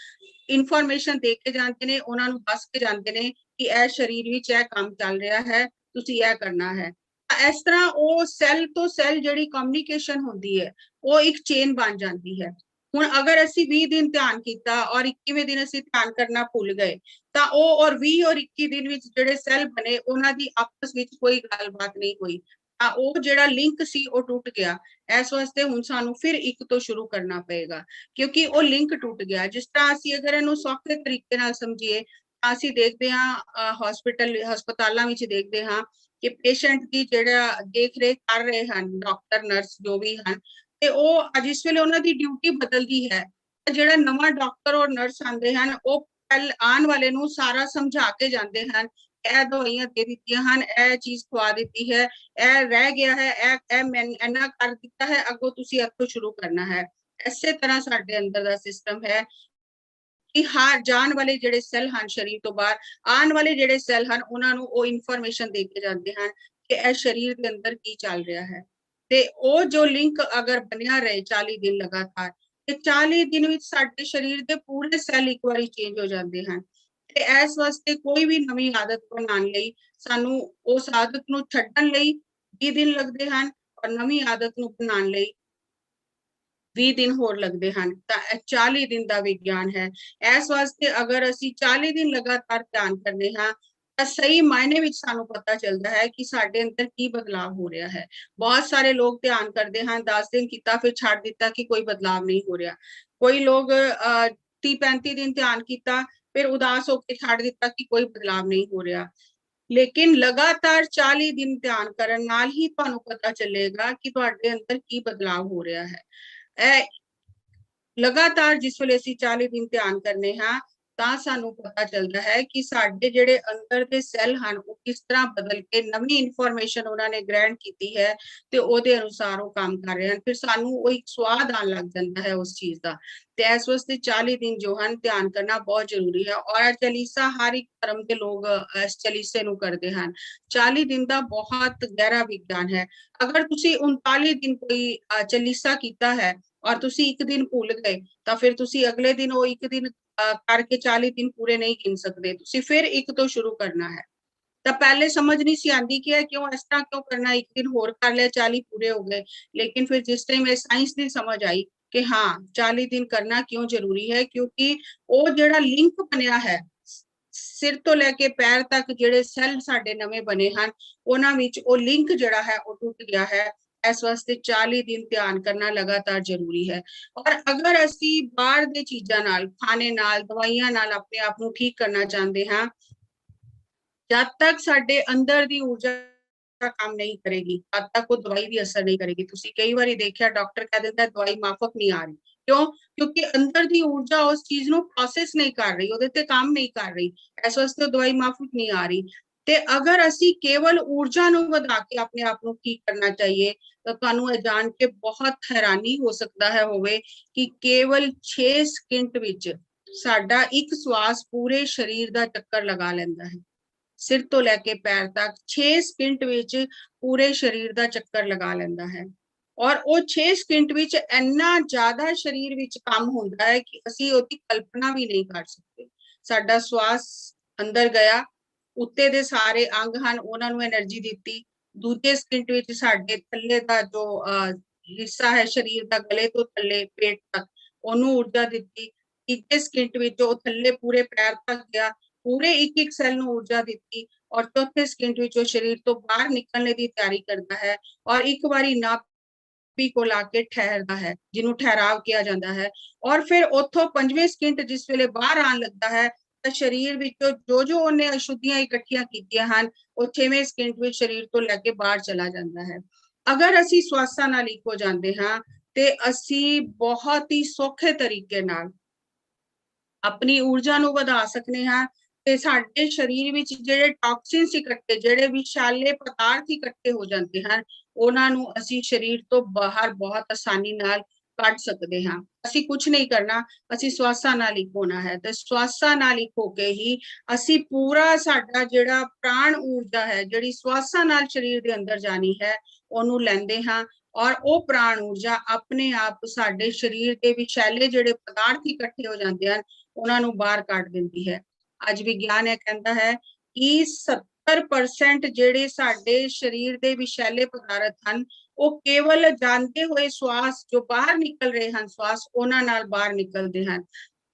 Speaker 1: ਇਨਫੋਰਮੇਸ਼ਨ ਦੇ ਕੇ ਜਾਂਦੇ ਨੇ, ਉਹਨਾਂ ਨੂੰ ਦੱਸ ਕੇ ਜਾਂਦੇ ਨੇ ਕਿ ਇਹ ਸਰੀਰ ਵਿੱਚ ਇਹ ਕੰਮ ਚੱਲ ਰਿਹਾ ਹੈ, ਤੁਸੀਂ ਇਹ ਕਰਨਾ ਹੈ। ਇਸ ਤਰ੍ਹਾਂ ਉਹ ਸੈੱਲ ਤੋਂ ਸੈੱਲ ਜਿਹੜੀ ਕਮਿਊਨੀਕੇਸ਼ਨ ਹੁੰਦੀ ਹੈ, ਉਹ ਇੱਕ ਚੇਨ ਬਣ ਜਾਂਦੀ ਹੈ। ਹੁਣ ਅਗਰ ਅਸੀਂ 20 ਦਿਨ ਧਿਆਨ ਕੀਤਾ ਔਰ 21ਵੇਂ ਦਿਨ ਅਸੀਂ ਧਿਆਨ ਕਰਨਾ ਭੁੱਲ ਗਏ, ਤਾਂ ਉਹ ਔਰ 20 ਔਰ 21 ਦਿਨ ਵਿੱਚ ਜਿਹੜੇ ਸੈੱਲ ਬਣੇ, ਉਹਨਾਂ ਦੀ ਆਪਸ ਵਿੱਚ ਕੋਈ ਗੱਲਬਾਤ ਨਹੀਂ ਹੋਈ, ਤਾਂ ਉਹ ਜਿਹੜਾ ਲਿੰਕ ਸੀ ਉਹ ਟੁੱਟ ਗਿਆ। ਇਸ ਵਾਸਤੇ ਹੁਣ ਸਾਨੂੰ ਫਿਰ ਇੱਕ ਤੋਂ ਸ਼ੁਰੂ ਕਰਨਾ ਪਏਗਾ, ਕਿਉਂਕਿ ਉਹ ਲਿੰਕ ਟੁੱਟ ਗਿਆ। ਜਿਸ ਤਰ੍ਹਾਂ ਅਸੀਂ ਅਗਰ ਇਹਨੂੰ ਸੌਖੇ ਤਰੀਕੇ ਨਾਲ ਸਮਝੀਏ, ਤਾਂ ਅਸੀਂ ਦੇਖਦੇ ਹਾਂ ਹਸਪਤਾਲਾਂ ਵਿੱਚ ਦੇਖਦੇ ਹਾਂ ਕਿ ਪੇਸ਼ੈਂਟ ਦੀ ਜਿਹੜਾ ਦੇਖ ਰੇਖ ਕਰ ਰਹੇ ਹਨ ਡਾਕਟਰ ਨਰਸ ਜੋ ਵੀ ਹਨ, ਤੇ ਉਹ ਜਿਸ ਵੇਲੇ ਉਹਨਾਂ ਦੀ ਡਿਊਟੀ ਬਦਲਦੀ ਹੈ, ਜਿਹੜਾ ਨਵਾਂ ਡਾਕਟਰ ਔਰ ਨਰਸ ਆਉਂਦੇ ਹਨ, ਉਹ ਆਉਣ ਵਾਲੇ ਨੂੰ ਸਾਰਾ ਸਮਝਾ ਕੇ ਜਾਂਦੇ ਹਨ, ਇਹ ਦਵਾਈਆਂ ਦੇ ਦਿੱਤੀਆਂ ਹਨ, ਇਹ ਚੀਜ਼ ਖਵਾ ਦਿੱਤੀ ਹੈ, ਇਹ ਰਹਿ ਗਿਆ ਹੈ, ਇਹ ਮੈਂ ਇੰਨਾ ਕਰ ਦਿੱਤਾ ਹੈ, ਅੱਗੋਂ ਤੁਸੀਂ ਇੱਥੋਂ ਸ਼ੁਰੂ ਕਰਨਾ ਹੈ। ਇਸੇ ਤਰ੍ਹਾਂ ਸਾਡੇ ਅੰਦਰ ਦਾ ਸਿਸਟਮ ਹੈ ਕਿ ਹਾਂ, ਜਾਣ ਵਾਲੇ ਜਿਹੜੇ ਸੈੱਲ ਹਨ ਸਰੀਰ ਤੋਂ ਬਾਹਰ, ਆਉਣ ਵਾਲੇ ਜਿਹੜੇ ਸੈੱਲ ਹਨ, ਉਹਨਾਂ ਨੂੰ ਉਹ ਇਨਫੋਰਮੇਸ਼ਨ ਦੇ ਕੇ ਜਾਂਦੇ ਹਨ ਕਿ ਇਹ ਸਰੀਰ ਦੇ ਅੰਦਰ ਕੀ ਚੱਲ ਰਿਹਾ ਹੈ। ਤੇ ਉਹ ਜੋ ਲਿੰਕ ਅਗਰ ਬਣਿਆ ਰਹੇ 40 ਦਿਨ ਲਗਾਤਾਰ, ਤੇ 40 ਦਿਨ ਵਿੱਚ ਸਾਡੇ ਸਰੀਰ ਦੇ ਪੂਰੇ ਸੈੱਲ ਇੱਕ ਵਾਰੀ ਚੇਂਜ ਹੋ ਜਾਂਦੇ ਹਨ। ਤੇ ਇਸ ਵਾਸਤੇ ਕੋਈ ਵੀ ਨਵੀਂ ਆਦਤ ਬਣਾਉਣ ਲਈ ਸਾਨੂੰ ਉਸ ਆਦਤ ਨੂੰ ਛੱਡਣ ਲਈ 20 ਦਿਨ ਲੱਗਦੇ ਹਨ, ਔਰ ਨਵੀਂ ਆਦਤ ਨੂੰ ਬਣਾਉਣ ਲਈ 20 ਦਿਨ ਹੋਰ ਲੱਗਦੇ ਹਨ। ਤਾਂ ਇਹ 40 ਦਿਨ ਦਾ ਵਿਗਿਆਨ ਹੈ। ਇਸ ਵਾਸਤੇ ਅਗਰ ਅਸੀਂ 40 ਦਿਨ ਲਗਾਤਾਰ ਧਿਆਨ ਕਰਨੇ ਹਾਂ, ਤਾਂ ਸਹੀ ਮਾਇਨੇ ਵਿੱਚ ਸਾਨੂੰ ਪਤਾ ਚੱਲਦਾ ਹੈ ਕਿ ਸਾਡੇ ਅੰਦਰ ਕੀ ਬਦਲਾਅ ਹੋ ਰਿਹਾ ਹੈ। ਬਹੁਤ ਸਾਰੇ ਲੋਕ ਧਿਆਨ ਕਰਦੇ ਹਨ, 10 ਦਿਨ ਕੀਤਾ ਫਿਰ ਛੱਡ ਦਿੱਤਾ ਕਿ ਕੋਈ ਬਦਲਾਅ ਨਹੀਂ ਹੋ ਰਿਹਾ। ਕੋਈ ਲੋਕ 30-35 ਦਿਨ ਧਿਆਨ ਕੀਤਾ ਫਿਰ ਉਦਾਸ ਹੋ ਕੇ ਛੱਡ ਦਿੱਤਾ ਕਿ ਕੋਈ ਬਦਲਾਅ ਨਹੀਂ ਹੋ ਰਿਹਾ। ਲੇਕਿਨ ਲਗਾਤਾਰ 40 ਦਿਨ ਧਿਆਨ ਕਰਨ ਨਾਲ ਹੀ ਤੁਹਾਨੂੰ ਪਤਾ ਚੱਲੇਗਾ ਕਿ ਤੁਹਾਡੇ ਅੰਦਰ ਕੀ ਬਦਲਾਅ ਹੋ ਰਿਹਾ ਹੈ। ਇਹ ਲਗਾਤਾਰ ਜਿਸ ਵੇਲੇ ਅਸੀਂ 40 ਦਿਨ ਧਿਆਨ ਕਰਨੇ ਹਾਂ ਤਾਂ ਸਾਨੂੰ ਪਤਾ ਚੱਲਦਾ ਹੈ ਕਿ ਸਾਡੇ ਜਿਹੜੇ ਅੰਦਰ ਦੇ ਸੈੱਲ ਹਨ ਉਹ ਕਿਸ ਤਰ੍ਹਾਂ ਬਦਲ ਕੇ ਨਵੀਂ ਇਨਫੋਰਮੇਸ਼ਨ ਉਹਨਾਂ ਨੇ ਗ੍ਰਹਿਣ ਕੀਤੀ ਹੈ ਤੇ ਉਹਦੇ ਅਨੁਸਾਰ ਉਹ ਕੰਮ ਕਰ ਰਹੇ ਹਨ। ਫਿਰ ਸਾਨੂੰ ਉਹ ਇੱਕ ਸਵਾਦ ਆਉਣ ਲੱਗ ਜਾਂਦਾ ਹੈ ਉਸ ਚੀਜ਼ ਦਾ। ਤੇ ਇਸ ਵਾਸਤੇ 40 ਦਿਨ ਜੋ ਹਨ ਧਿਆਨ ਕਰਨਾ ਬਹੁਤ ਜ਼ਰੂਰੀ ਹੈ। ਔਰ ਚਾਲੀਸਾ ਹਰ ਇੱਕ ਧਰਮ ਦੇ ਲੋਕ ਇਸ ਚਾਲੀਸੇ ਨੂੰ ਕਰਦੇ ਹਨ। 40 ਦਿਨ ਦਾ ਬਹੁਤ ਗਹਿਰਾ ਵਿਗਿਆਨ ਹੈ। ਅਗਰ ਤੁਸੀਂ 39 ਦਿਨ ਕੋਈ ਚਾਲੀਸਾ ਕੀਤਾ ਹੈ ਔਰ ਤੁਸੀਂ ਇੱਕ ਦਿਨ ਭੁੱਲ ਗਏ ਤਾਂ ਫਿਰ ਤੁਸੀਂ ਅਗਲੇ ਦਿਨ ਉਹ ਇੱਕ ਦਿਨ ਕਰਕੇ 40 ਦਿਨ ਪੂਰੇ ਨਹੀਂ ਗਿਣ ਸਕਦੇ, ਤੁਸੀਂ ਫਿਰ ਇੱਕ ਤੋਂ ਸ਼ੁਰੂ ਕਰਨਾ ਹੈ। ਤਾਂ ਪਹਿਲੇ ਸਮਝ ਨਹੀਂ ਸੀ ਆਂਦੀ ਕਿ ਇਹ ਕਿਉਂ ਇਸ ਤਰ੍ਹਾਂ ਕਿਉਂ ਕਰਨਾ, ਇੱਕ ਦਿਨ ਹੋਰ ਕਰ ਲਿਆ 40 ਪੂਰੇ ਹੋ ਗਏ। ਲੇਕਿਨ ਫਿਰ ਜਿਸ ਟਾਈਮ ਇਹ ਸਾਇੰਸ ਦੀ ਸਮਝ ਆਈ ਕਿ ਹਾਂ 40 ਦਿਨ ਕਰਨਾ ਕਿਉਂ ਜ਼ਰੂਰੀ ਹੈ, ਕਿਉਂਕਿ ਉਹ ਜਿਹੜਾ ਲਿੰਕ ਬਣਿਆ ਹੈ ਸਿਰ ਤੋਂ ਲੈ ਕੇ ਪੈਰ ਤੱਕ ਜਿਹੜੇ ਸੈੱਲ ਸਾਡੇ ਨਵੇਂ ਬਣੇ ਹਨ ਉਹਨਾਂ ਵਿੱਚ ਉਹ ਲਿੰਕ ਜਿਹੜਾ ਹੈ ਉਹ ਟੁੱਟ ਗਿਆ ਹੈ। ਇਸ ਵਾਸਤੇ 40 ਦਿਨ ਧਿਆਨ ਕਰਨਾ ਲਗਾਤਾਰ ਜ਼ਰੂਰੀ ਹੈ। ਔਰ ਅਗਰ ਅਸੀਂ ਬਾਹਰ ਦੇ ਚੀਜ਼ਾਂ ਨਾਲ, ਖਾਣੇ ਨਾਲ, ਦਵਾਈਆਂ ਨਾਲ ਆਪਣੇ ਆਪ ਨੂੰ ਠੀਕ ਕਰਨਾ ਚਾਹੁੰਦੇ ਹਾਂ, ਜਦ ਤੱਕ ਸਾਡੇ ਅੰਦਰ ਦੀ ਊਰਜਾ ਕੰਮ ਨਹੀਂ ਕਰੇਗੀ ਤਦ ਤੱਕ ਉਹ ਦਵਾਈ ਵੀ ਅਸਰ ਨਹੀਂ ਕਰੇਗੀ। ਤੁਸੀਂ ਕਈ ਵਾਰੀ ਦੇਖਿਆ ਡਾਕਟਰ ਕਹਿ ਦਿੰਦਾ ਦਵਾਈ ਮਾਫਕ ਨਹੀਂ ਆ ਰਹੀ, ਕਿਉਂ? ਕਿਉਂਕਿ ਅੰਦਰ ਦੀ ਊਰਜਾ ਉਸ ਚੀਜ਼ ਨੂੰ ਪ੍ਰੋਸੈਸ ਨਹੀਂ ਕਰ ਰਹੀ, ਉਹਦੇ ਤੇ ਕੰਮ ਨਹੀਂ ਕਰ ਰਹੀ, ਇਸ ਵਾਸਤੇ ਦਵਾਈ ਮਾਫਕ ਨਹੀਂ ਆ ਰਹੀ। ਤੇ ਅਗਰ ਅਸੀਂ ਕੇਵਲ ਊਰਜਾ ਨੂੰ ਵਧਾ ਕੇ ਆਪਣੇ ਆਪ ਨੂੰ ਠੀਕ ਕਰਨਾ ਚਾਹੀਏ ਤਾਂ ਤੁਹਾਨੂੰ ਇਹ ਜਾਣ ਕੇ ਬਹੁਤ ਹੈਰਾਨੀ ਹੋ ਸਕਦਾ ਹੈ ਹੋਵੇ ਕਿ ਕੇਵਲ 6 ਸਕਿੰਟ ਵਿੱਚ ਸਾਡਾ ਇੱਕ ਸਵਾਸ ਪੂਰੇ ਸਰੀਰ ਦਾ ਚੱਕਰ ਲਗਾ ਲੈਂਦਾ ਹੈ। ਸਿਰ ਤੋਂ ਲੈ ਕੇ ਪੈਰ ਤੱਕ 6 ਸਕਿੰਟ ਵਿੱਚ ਪੂਰੇ ਸਰੀਰ ਦਾ ਚੱਕਰ ਲਗਾ ਲੈਂਦਾ ਹੈ। ਔਰ ਉਹ 6 ਸਕਿੰਟ ਵਿੱਚ ਇੰਨਾ ਜ਼ਿਆਦਾ ਸਰੀਰ ਵਿੱਚ ਕੰਮ ਹੁੰਦਾ ਹੈ ਕਿ ਅਸੀਂ ਉਹਦੀ ਕਲਪਨਾ ਵੀ ਨਹੀਂ ਕਰ ਸਕਦੇ। ਸਾਡਾ ਸਵਾਸ ਅੰਦਰ ਗਿਆ, ਉੱਤੇ ਦੇ ਸਾਰੇ ਅੰਗ ਹਨ ਉਹਨਾਂ ਨੂੰ એનર્ਜੀ ਦਿੱਤੀ, ਦੂਜੇ ਸਕਿੰਟ ਵਿੱਚ ਸਾਡੇ ਥੱਲੇ ਦਾ ਜੋ ਹਿੱਸਾ ਹੈ ਸਰੀਰ ਦਾ, ਗਲੇ ਤੋਂ ਥੱਲੇ ਪੇਟ ਤੱਕ, ਉਹਨੂੰ ਊਰਜਾ ਦਿੱਤੀ, ਤੀਜੇ ਸਕਿੰਟ ਵਿੱਚ ਉਹ ਥੱਲੇ ਪੂਰੇ ਪੈਰ ਤੱਕ ਗਿਆ, ਪੂਰੇ ਇੱਕ ਇੱਕ ਸੈੱਲ ਨੂੰ ਊਰਜਾ ਦਿੱਤੀ, ਔਰ ਚੌਥੇ ਸਕਿੰਟ ਵਿੱਚ ਉਹ ਸਰੀਰ ਤੋਂ ਬਾਹਰ ਨਿਕਲਣੇ ਦੀ ਤਿਆਰੀ ਕਰਦਾ ਹੈ ਔਰ ਇੱਕ ਵਾਰੀ ਨਾਭੀ को लाके ठहरता है ਜਿਹਨੂੰ ਠਹਿਰਾਵ ਕਿਹਾ ਜਾਂਦਾ ਹੈ। ਔਰ ਫਿਰ ਉੱਥੋਂ 5ਵੇਂ ਸਕਿੰਟ ਜਿਸ ਵੇਲੇ ਬਾਹਰ ਆਉਣ ਲੱਗਦਾ ਹੈ ਤਾਂ ਸਰੀਰ ਵਿੱਚੋਂ ਜੋ ਜੋ ਉਹਨੇ ਅਸ਼ੁੱਧੀਆਂ ਇਕੱਠੀਆਂ ਕੀਤੀਆਂ ਹਨ ਉਹ 6ਵੇਂ ਸਕਿੰਟ ਵਿੱਚ ਸਰੀਰ ਤੋਂ ਲੈ ਕੇ ਬਾਹਰ ਚਲਾ ਜਾਂਦਾ ਹੈ। ਅਗਰ ਅਸੀਂ ਸਵਾਸਾਂ ਨਾਲ ਇੱਕ ਹੋ ਜਾਂਦੇ ਹਾਂ ਤੇ ਅਸੀਂ ਬਹੁਤ ਹੀ ਸੌਖੇ ਤਰੀਕੇ ਨਾਲ ਆਪਣੀ ਊਰਜਾ ਨੂੰ ਵਧਾ ਸਕਨੇ ਹਾਂ ਤੇ ਸਾਡੇ ਸਰੀਰ ਵਿੱਚ ਜਿਹੜੇ ਟੌਕਸਿਨਸ ਇਕੱਠੇ, ਜਿਹੜੇ ਵਿਸ਼ਾਲੇ ਪਦਾਰਥ ਇਕੱਠੇ ਹੋ ਜਾਂਦੇ ਹਨ ਉਹਨਾਂ ਨੂੰ ਅਸੀਂ ਸਰੀਰ ਤੋਂ ਬਾਹਰ ਬਹੁਤ ਆਸਾਨੀ ਨਾਲ ਕੱਢ ਸਕਦੇ ਹਾਂ। ਅਸੀਂ ਕੁਝ ਨਹੀਂ ਕਰਨਾ, ਅਸੀਂ ਸਵਾਸਾਂ ਨਾਲ ਇੱਕ ਹੋਣਾ ਹੈ ਤੇ ਸਵਾਸਾਂ ਨਾਲ ਇੱਕ ਹੋ ਕੇ ਹੀ ਅਸੀਂ ਪੂਰਾ ਸਾਡਾ ਜਿਹੜਾ ਪ੍ਰਾਣ ਊਰਜਾ ਹੈ ਜਿਹੜੀ ਸਵਾਸਾਂ ਨਾਲ ਸਰੀਰ ਦੇ ਅੰਦਰ ਜਾਣੀ ਹੈ ਉਹਨੂੰ ਲੈਂਦੇ ਹਾਂ ਔਰ ਉਹ ਪ੍ਰਾਣ ਊਰਜਾ ਆਪਣੇ ਆਪ ਸਾਡੇ ਸਰੀਰ ਦੇ ਵਿਸ਼ਾਲੇ ਜਿਹੜੇ ਪਦਾਰਥ ਇਕੱਠੇ ਹੋ ਜਾਂਦੇ ਹਨ ਉਹਨਾਂ ਨੂੰ ਬਾਹਰ ਕੱਢ ਦਿੰਦੀ ਹੈ। ਅੱਜ ਵਿਗਿਆਨ ਇਹ ਕਹਿੰਦਾ ਹੈ ਕਿ 70% ਜਿਹੜੇ ਸਾਡੇ ਸਰੀਰ ਦੇ ਵਿਸ਼ਾਲੇ ਪਦਾਰਥ ਹਨ ਉਹ ਕੇਵਲ ਜਾਂਦੇ ਹੋਏ ਸਵਾਸ ਜੋ ਬਾਹਰ ਨਿਕਲ ਰਹੇ ਹਨ ਸਵਾਸ ਉਹਨਾਂ ਨਾਲ ਬਾਹਰ ਨਿਕਲਦੇ ਹਨ।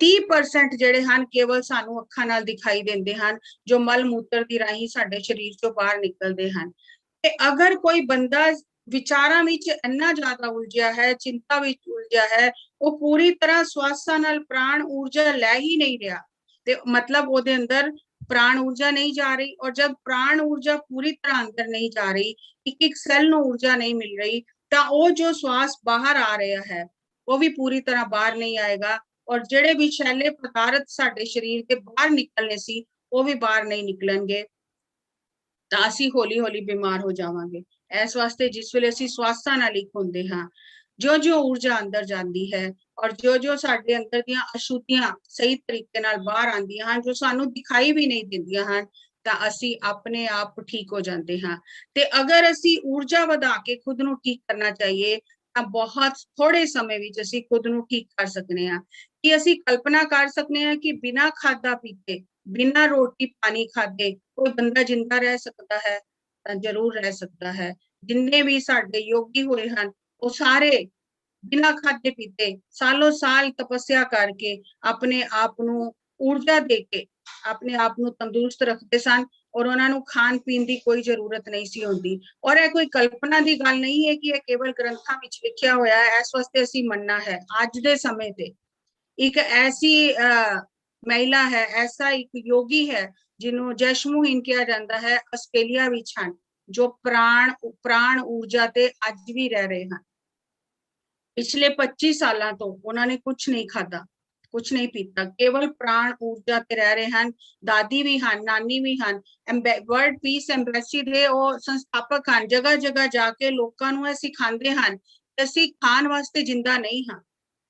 Speaker 1: 30% ਜਿਹੜੇ ਹਨ ਕੇਵਲ ਸਾਨੂੰ ਅੱਖਾਂ ਨਾਲ ਦਿਖਾਈ ਦਿੰਦੇ ਹਨ ਜੋ ਮਲ ਮੂਤਰ ਦੀ ਰਾਹੀਂ ਸਾਡੇ ਸਰੀਰ ਚੋਂ ਬਾਹਰ ਨਿਕਲਦੇ ਹਨ। ਤੇ ਅਗਰ ਕੋਈ ਬੰਦਾ ਵਿਚਾਰਾਂ ਵਿੱਚ ਇੰਨਾ ਜ਼ਿਆਦਾ ਉਲਝਿਆ ਹੈ, ਚਿੰਤਾ ਵਿੱਚ ਉਲਝਿਆ ਹੈ, ਉਹ ਪੂਰੀ ਤਰ੍ਹਾਂ ਸਵਾਸਾਂ ਨਾਲ ਪ੍ਰਾਣ ਊਰਜਾ ਲੈ ਹੀ ਨਹੀਂ ਰਿਹਾ ਤੇ ਮਤਲਬ ਉਹਦੇ ਅੰਦਰ प्राण ऊर्जा नहीं जा रही और जब प्राण ऊर्जा पूरी तरह अंदर नहीं जा रही, एक एक सेल ਨੂੰ ਊਰਜਾ नहीं मिल रही ਤਾਂ ਉਹ ਜੋ ਸਵਾਸ ਬਾਹਰ ਆ ਰਿਹਾ ਹੈ ਉਹ ਵੀ ਪੂਰੀ ਤਰ੍ਹਾਂ ਬਾਹਰ ਨਹੀਂ ਆਏਗਾ ਔਰ ਜਿਹੜੇ ਵਿਸ਼ੈਲੇ ਪਦਾਰਥ ਸਾਡੇ ਸਰੀਰ ਦੇ ਬਾਹਰ ਨਿਕਲਨੇ ਸੀ ਉਹ ਵੀ ਬਾਹਰ ਨਹੀਂ ਨਿਕਲਣਗੇ ਤਾਂ ਅਸੀਂ ਹੌਲੀ ਹੌਲੀ ਬਿਮਾਰ ਹੋ ਜਾਵਾਂਗੇ। ਇਸ ਵਾਸਤੇ ਜਿਸ ਵੇਲੇ ਅਸੀਂ ਸਵਾਸਾਂ ਨਾਲ ਇੱਕ ਹੁੰਦੇ ਹਾਂ ਜੋ ਜੋ ਊਰਜਾ ਅੰਦਰ ਜਾਂਦੀ ਹੈ ਔਰ ਜੋ ਜੋ ਸਾਡੇ ਅੰਦਰ ਦੀਆਂ ਅਸ਼ੁੱਧੀਆਂ ਸਹੀ ਤਰੀਕੇ ਨਾਲ ਬਾਹਰ ਆਉਂਦੀਆਂ ਹਨ ਜੋ ਸਾਨੂੰ ਦਿਖਾਈ ਵੀ ਨਹੀਂ ਦਿੰਦੀਆਂ ਹਨ ਤਾਂ ਅਸੀਂ ਆਪਣੇ ਆਪ ਠੀਕ ਹੋ ਜਾਂਦੇ ਹਾਂ। ਤੇ ਅਗਰ ਅਸੀਂ ਊਰਜਾ ਵਧਾ ਕੇ ਖੁਦ ਨੂੰ ਠੀਕ ਕਰਨਾ ਚਾਹੀਏ ਤਾਂ ਬਹੁਤ ਥੋੜੇ ਸਮੇਂ ਵਿੱਚ ਅਸੀਂ ਖੁਦ ਨੂੰ ਠੀਕ ਕਰ ਸਕਨੇ ਹਾਂ। ਕਿ ਅਸੀਂ ਕਲਪਨਾ ਕਰ ਸਕਨੇ ਹਾਂ ਕਿ ਬਿਨਾਂ ਖਾਦਾ ਪੀਤੇ, ਬਿਨਾਂ ਰੋਟੀ ਪਾਣੀ ਖਾਦੇ ਕੋਈ ਬੰਦਾ ਜਿੰਦਾ ਰਹਿ ਸਕਦਾ ਹੈ ਤਾਂ ਜ਼ਰੂਰ ਰਹਿ ਸਕਦਾ ਹੈ। ਜਿੰਨੇ ਵੀ ਸਾਡੇ ਯੋਗੀ ਹੋਏ ਹਨ ਉਹ ਸਾਰੇ ਬਿਨਾਂ ਖਾਦੇ ਪੀਤੇ ਸਾਲੋं ਸਾਲ ਤਪੱਸਿਆ ਕਰਕੇ ਆਪਣੇ ਆਪ ਨੂੰ ਊਰਜਾ ਦੇ ਕੇ ਆਪਣੇ ਆਪ ਨੂੰ ਤੰਦਰੁਸਤ ਰੱਖਦੇ ਸਨ और उन्होंने खान पीन की कोई जरूरत नहीं सी होंदी। और यह कोई कल्पना की गल नहीं है कि यह केवल ग्रंथां विच लिखिया होया है। इस वास्ते असीं मनना है अज दे समय ते एक ऐसी महिला है, ऐसा एक योगी है जिन्हों जैशमुहीन किया जाता है, आस्ट्रेलिया विच हन, जो प्राण ऊर्जा ते अज भी रह रहे हैं। पिछले 25 सालों तो उन्होंने कुछ नहीं खाधा, कुछ नहीं पीता, केवल प्राण ऊर्जा ते रह रहे हैं। दादी भी हैं, नानी भी हैं, वर्ल्ड पीस एम्बेसी दे और संस्थापक हैं, जगह जगह जाके लोगों को सिखाते हैं कि असीं खान वास्ते जिंदा नहीं हाँ,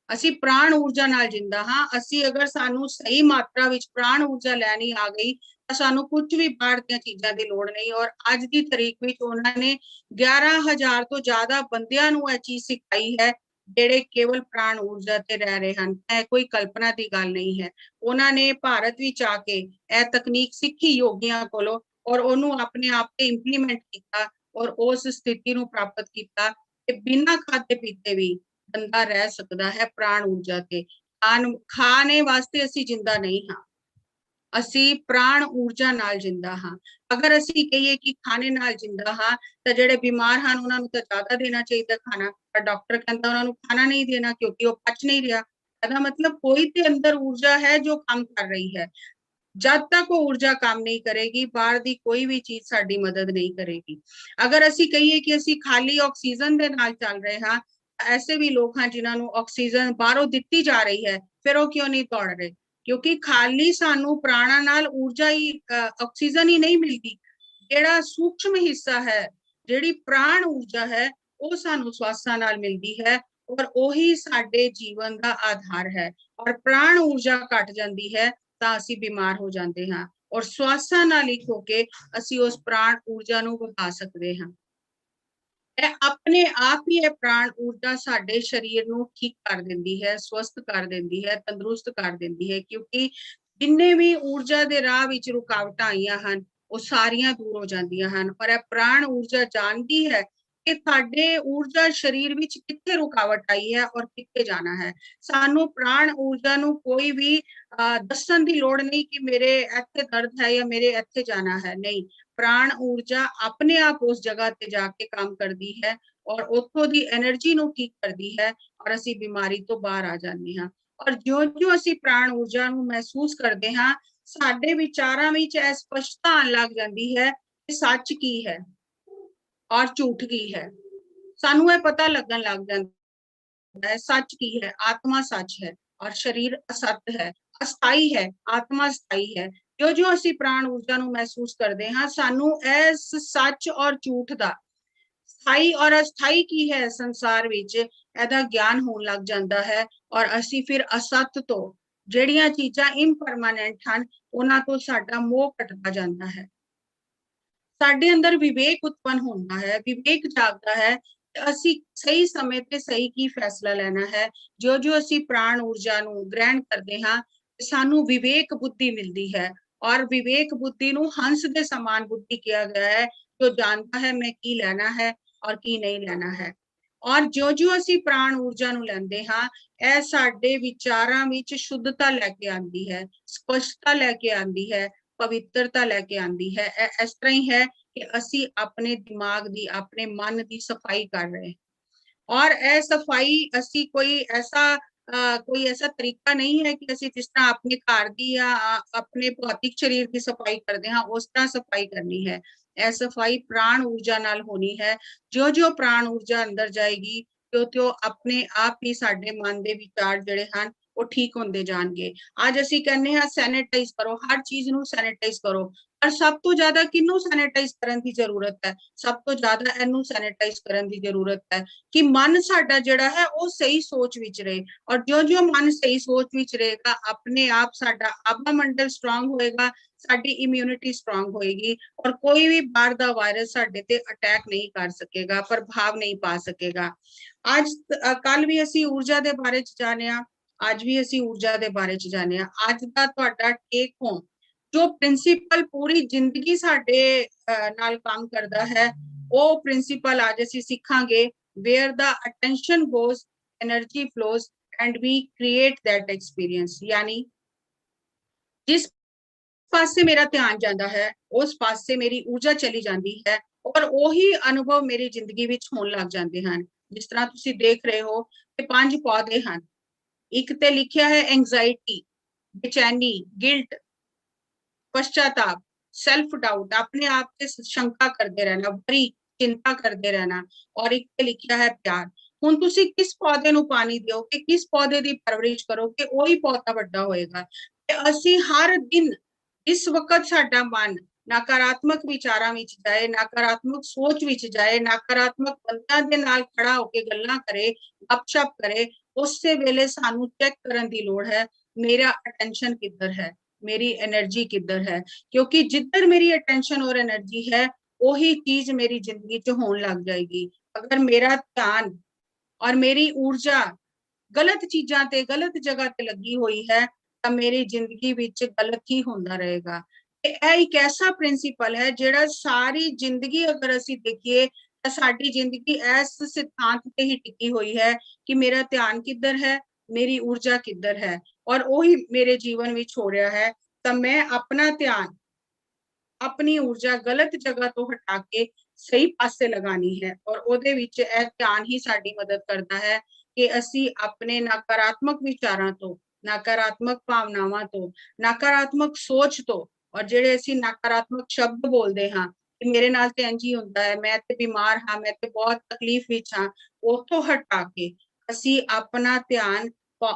Speaker 1: असीं प्राण ऊर्जा नाल जिंदा हाँ। असीं अगर सानू सही मात्रा विच प्राण ऊर्जा लैनी आ गई तो सानू कुछ भी बाहर दी चीज़ां दी लोड़ नहीं। और अज दी तारीख विच उन्होंने 11,000 तो ज्यादा बंदियां नू यह चीज सिखाई है जेड़े केवल प्राण ऊर्जा ते रह रहे हैं। कोई कल्पना की गल नहीं है। उन्होंने भारत विच आके यह तकनीक सीखी योगियां कोलों और उन्होंने अपने आप पे इंप्लीमेंट किया और उस स्थिति नू प्राप्त किया कि बिना खाते पीते भी बंदा रह सकता है प्राण ऊर्जा ते। खाने वास्ते असी जिंदा नहीं हाँ, असी प्राण ऊर्जा नाल जिंदा हाँ। अगर असी कहिए कि खाने नाल जिंदा हाँ तो जेड़े बीमार हैं उन्होंने तो ज्यादा देना चाहिए खाना, पर डॉक्टर कहता उन्होंने खाना नहीं देना क्योंकि वो पच नहीं रहा। कहना मतलब कोई तो अंदर ऊर्जा है जो काम कर रही है। जब तक वो ऊर्जा काम नहीं करेगी बाहर दी कोई भी चीज साडी मदद नहीं करेगी। अगर असी कहिए कि असी खाली ऑक्सीजन दे नाल चल रहे हाँ, ऐसे भी लोग हैं जिन्होंने ऑक्सीजन बाहरों दिती जा रही है, फिर वो क्यों नहीं दौड़ रहे? क्योंकि खाली सानू प्राणा नाल ऊर्जा ही ऑक्सीजन ही नहीं मिलती। जेड़ा सूक्ष्म हिस्सा है, जेड़ी प्राण ऊर्जा है, वो सानू श्वासां नाल मिलती है और ओही साडे जीवन का आधार है। और प्राण ऊर्जा घट जाती है ਤਾਂ ਅਸੀਂ बीमार हो जाते हैं और श्वासां नाल ही होके ਅਸੀਂ उस प्राण ऊर्जा ਨੂੰ ਵਧਾ ਸਕਦੇ ਹਾਂ। ਇਹ अपने आप ही ਇਹ प्राण ऊर्जा साडे शरीर ਨੂੰ ठीक कर देती है, स्वस्थ कर देती है, तंदुरुस्त कर देती है। क्योंकि जिन्ने भी ऊर्जा ਦੇ ਰਾਹ ਵਿੱਚ ਰੁਕਾਵਟਾਂ ਆਈਆਂ ਹਨ ਉਹ ਸਾਰੀਆਂ दूर हो ਜਾਂਦੀਆਂ ਹਨ। और ਇਹ प्राण ऊर्जा जानती है कि साडे ऊर्जा शरीर विच कित्थे रुकावट आई है और कित्थे जाना है। सानू प्राण ऊर्जा नू कोई भी दसन की लोड़ नहीं कि मेरे इत्थे दर्द है या मेरे इत्थे जाना है, नहीं। प्राण ऊर्जा अपने आप उस जगह ते जाके काम करती है और उत्थों दी एनर्जी नू ठीक करती है और असी बीमारी तो बाहर आ जाते हैं। और ज्यों-ज्यों असी प्राण ऊर्जा नू महसूस करते हैं, साडे विचारां विच इह स्पष्टता आउण लग जाती है कि सच की है और झूठ की है। सानू यह पता लगन लग जाता है सच की है, आत्मा सच है और शरीर असत है, अस्थाई है, आत्मा स्थाई है। जो जो असी प्राण ऊर्जा नू महसूस करते हैं, सानू इस सच और झूठ दा स्थाई और अस्थाई की है संसार विच एदा ज्ञान होने लग जाता है। और असी फिर असत तो जेड़ियां चीज़ां इनपरमानेंट हन उन्हां तो साडा मोह घटदा जाता है। साडे अंदर विवेक उत्पन्न होता है, विवेक जागता है कि असी सही समय पे सही की फैसला लेना है। जो जो असी प्राण ऊर्जा नू ग्रहण करते हैं, सानू विवेक बुद्धि मिलती है और विवेक बुद्धि नू हंस दे समान बुद्धि किया गया है, जो जानता है मैं की लेना है और की नहीं लेना है। और जो जो असी प्राण ऊर्जा नू लैंदे हां, ਇਹ ਸਾਡੇ ਵਿਚਾਰਾਂ ਵਿੱਚ शुद्धता लेके आती है, स्पष्टता लेके आती है, पवित्रता लेके आती है। इस तरह ही है कि असी अपने दिमाग दी, अपने मन की सफाई कर रहे हैं। और यह सफाई असी कोई ऐसा तरीका नहीं है कि असी जिस तरह अपने घर की या अपने भौतिक शरीर की सफाई करते हैं उस तरह सफाई करनी है। यह सफाई प्राण ऊर्जा नाल होनी है। जो जो प्राण ऊर्जा अंदर जाएगी त्यों त्यों अपने आप ही साडे मन दे विचार जिहड़े हन वो ठीक होंदे जाणगे। अज असी कहने हां सैनिटाइज करो, हर चीज नू सैनिटाइज करो, पर सब तो ज्यादा किनू सैनिटाइज करन दी जरूरत है? सब तो ज्यादा इनू सैनिटाइज करन दी जरूरत है कि मन साडा जिहड़ा है वो सही सोच विच रहे। और जो जो मन सही सोच विच रहेगा अपने आप साडा आभा मंडल स्ट्रांग होएगा, साडी इम्यूनिटी स्ट्रांग होएगी और कोई भी बाहर दा वायरस साडे ते अटैक नहीं कर सकेगा, प्रभाव नहीं पा सकेगा। आज कल भी असी ऊर्जा दे बारे च जानिया, आज भी असी ऊर्जा दे बारे च जानिया। आज दा तुहाडा टेक होम जो प्रिंसिपल पूरी जिंदगी साडे नाल काम करदा है, वो प्रिंसिपल आज असी सीखांगे। Where the attention goes energy flows and we create that experience. यानी जिस पासे मेरा ध्यान जाता है उस पासे मेरी ऊर्जा चली जाती है और ਉਹੀ ਅਨੁਭਵ ਮੇਰੀ ਜ਼ਿੰਦਗੀ ਵਿੱਚ ਹੋਣ ਲੱਗ ਜਾਂਦੇ ਹਨ। ਜਿਸ ਤਰ੍ਹਾਂ ਤੁਸੀਂ ਦੇਖ ਰਹੇ ਹੋ ਕਿ 5 ਪੌਦੇ ਹਨ। ਇੱਕ ਤੇ ਲਿਖਿਆ ਹੈ ਐਂਜ਼ਾਇਟੀ, ਬੇਚੈਨੀ, ਗਿਲਟ, पश्चाताप, सेल्फ डाउट, अपने आप से शंका करते रहना, बड़ी चिंता करते रहना। और एक पे लिखा है प्यार। ਹੁਣ ਤੁਸੀਂ ਕਿਸ ਪੌਦੇ ਨੂੰ ਪਾਣੀ ਦਿਓਗੇ, ਕਿਸ ਪੌਦੇ ਦੀ ਪਰਵਰਿਸ਼ ਕਰੋਗੇ, ਉਹੀ ਪੌਦਾ ਵੱਡਾ ਹੋਏਗਾ। ਤੇ ਅਸੀਂ ਹਰ ਦਿਨ ਇਸ ਵਕਤ ਸਾਡਾ ਮਨ ਨਕਾਰਾਤਮਕ ਵਿਚਾਰਾਂ ਵਿੱਚ ਜਾਏ, ਨਕਾਰਾਤਮਕ ਸੋਚ ਵਿੱਚ ਜਾਏ, ਨਕਾਰਾਤਮਕ ਬੰਦਿਆਂ ਦੇ ਨਾਲ ਖੜਾ ਹੋ ਕੇ ਗੱਲਾਂ ਕਰੇ, ਗੱਪਸ਼ਪ ਕਰੇ, ਉਸੇ ਵੇਲੇ ਸਾਨੂੰ ਚੈੱਕ ਕਰਨ ਦੀ ਲੋੜ ਹੈ ਮੇਰਾ ਅਟੈਂਸ਼ਨ ਕਿੱਧਰ ਹੈ, मेरी एनर्जी किधर है। क्योंकि जिधर मेरी अटेंशन और एनर्जी है वही चीज मेरी जिंदगी च होने लग जाएगी। अगर मेरा ध्यान और मेरी ऊर्जा गलत चीजां ते गलत जगह ते लगी हुई है तो मेरी जिंदगी विच गलत ही होंदा रहेगा। एक ऐसा प्रिंसिपल है जेड़ा सारी जिंदगी अगर असी देखिए तो साडी जिंदगी इस सिद्धांत ते ही टिकी हुई है कि मेरा ध्यान किधर है, मेरी ऊर्जा किधर है, और वही मेरे जीवन विच हो रहा है। तो मैं अपना ध्यान अपनी ऊर्जा गलत जगह तो हटा के सही पासे लगानी है। और ਉਹਦੇ ਵਿੱਚ ਇਹ ਧਿਆਨ ਹੀ ਸਾਡੀ ਮਦਦ ਕਰਦਾ ਹੈ ਕਿ ਅਸੀਂ ਆਪਣੇ ਨਕਾਰਾਤਮਕ ਵਿਚਾਰਾਂ ਤੋਂ, ਨਕਾਰਾਤਮਕ ਭਾਵਨਾਵਾਂ ਤੋਂ, ਨਕਾਰਾਤਮਕ ਸੋਚ ਤੋਂ, ਔਰ ਜਿਹੜੇ ਅਸੀਂ ਨਕਾਰਾਤਮਕ ਸ਼ਬਦ ਬੋਲਦੇ ਹਾਂ ਕਿ ਮੇਰੇ ਨਾਲ ਤੇ ਇੰਜ ਹੀ ਹੁੰਦਾ ਹੈ, ਮੈਂ ਤੇ ਬਿਮਾਰ ਹਾਂ, ਮੈਂ ਤੇ ਬਹੁਤ ਤਕਲੀਫ ਵਿੱਚ ਹਾਂ, ਉਹ ਤੋਂ ਹਟਾ ਕੇ ਅਸੀਂ ਆਪਣਾ ਧਿਆਨ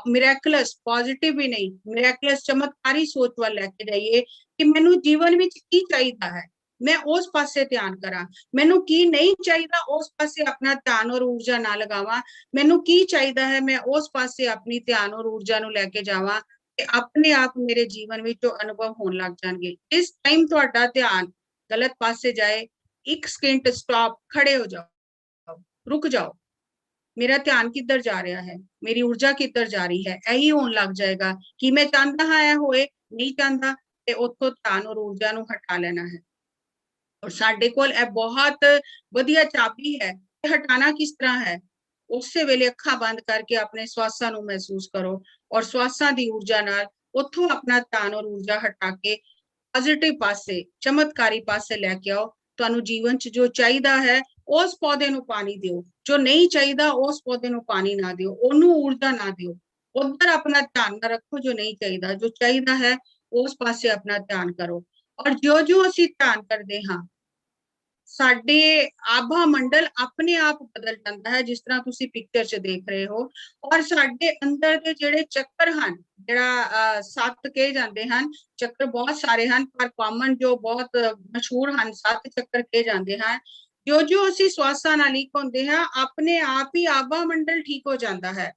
Speaker 1: ਮਿਰੈਕਲਸ, ਪੋਜ਼ਿਟਿਵ ਵੀ ਨਹੀਂ, ਮਿਰੈਕਲਸ ਚਮਤਕਾਰੀ ਸੋਚ ਵੱਲ ਲੈ ਕੇ ਜਾਈਏ ਕਿ ਮੈਨੂੰ ਜੀਵਨ ਵਿੱਚ ਕੀ ਚਾਹੀਦਾ ਹੈ, मैं उस पासे ध्यान करा। मैनू की नहीं चाहिए उस पासे अपना ध्यान और ऊर्जा ना लगावा। मैनू की चाहिए है मैं उस पासे अपनी ध्यान और ऊर्जा नू लेके जावा कि अपने आप मेरे जीवन में जो अनुभव होने लग जाएंगे। जिस टाइम तुहाडा ध्यान गलत पासे जाए, एक सेकंड स्टॉप, खड़े हो जाओ, रुक जाओ, मेरा ध्यान किधर जा रहा है, मेरी ऊर्जा किधर जा रही है। यही होने लग जाएगा कि मैं चाहता हाँ ऐ होए, नहीं चाहता ते उत्थों ध्यान और ऊर्जा नू हटा लेना है। और साडे कोल ए बहुत वधिया चाबी है कि हटाना किस तरह है। उसे वेले अखां बंद करके अपने श्वासां नू महसूस करो और श्वासां दी ऊर्जा नाल उत्थों अपना ध्यान और ऊर्जा हटा के पॉजिटिव पासे, चमत्कारी पासे लेके आओ। तुहानू जीवन च जो चाहिदा है उस पौधे नू पानी दिओ, जो नहीं चाहिदा उस पौधे नू पानी ना दिओ, ओनू ऊर्जा ना दिओ। उधर अपना ध्यान ना रखो जो नहीं चाहिदा, जो चाहिदा है उस पासे अपना ध्यान करो। और जो असीं ध्यान करदे हां साडे आभा मंडल अपने आप बदल जाता है, जिस तरह तुसी पिक्चर च देख रहे हो। और साडे अंदर दे जेड़े चक्कर हन, जेड़ा 7 कहे जांदे हन, चक्कर बहुत सारे हन पर कॉमन जो बहुत मशहूर हन 7 चक्कर कहे जांदे हन। जो असीं श्वासां नाल लीक होंदे हां, अपने आप ही आभा मंडल ठीक हो जाता है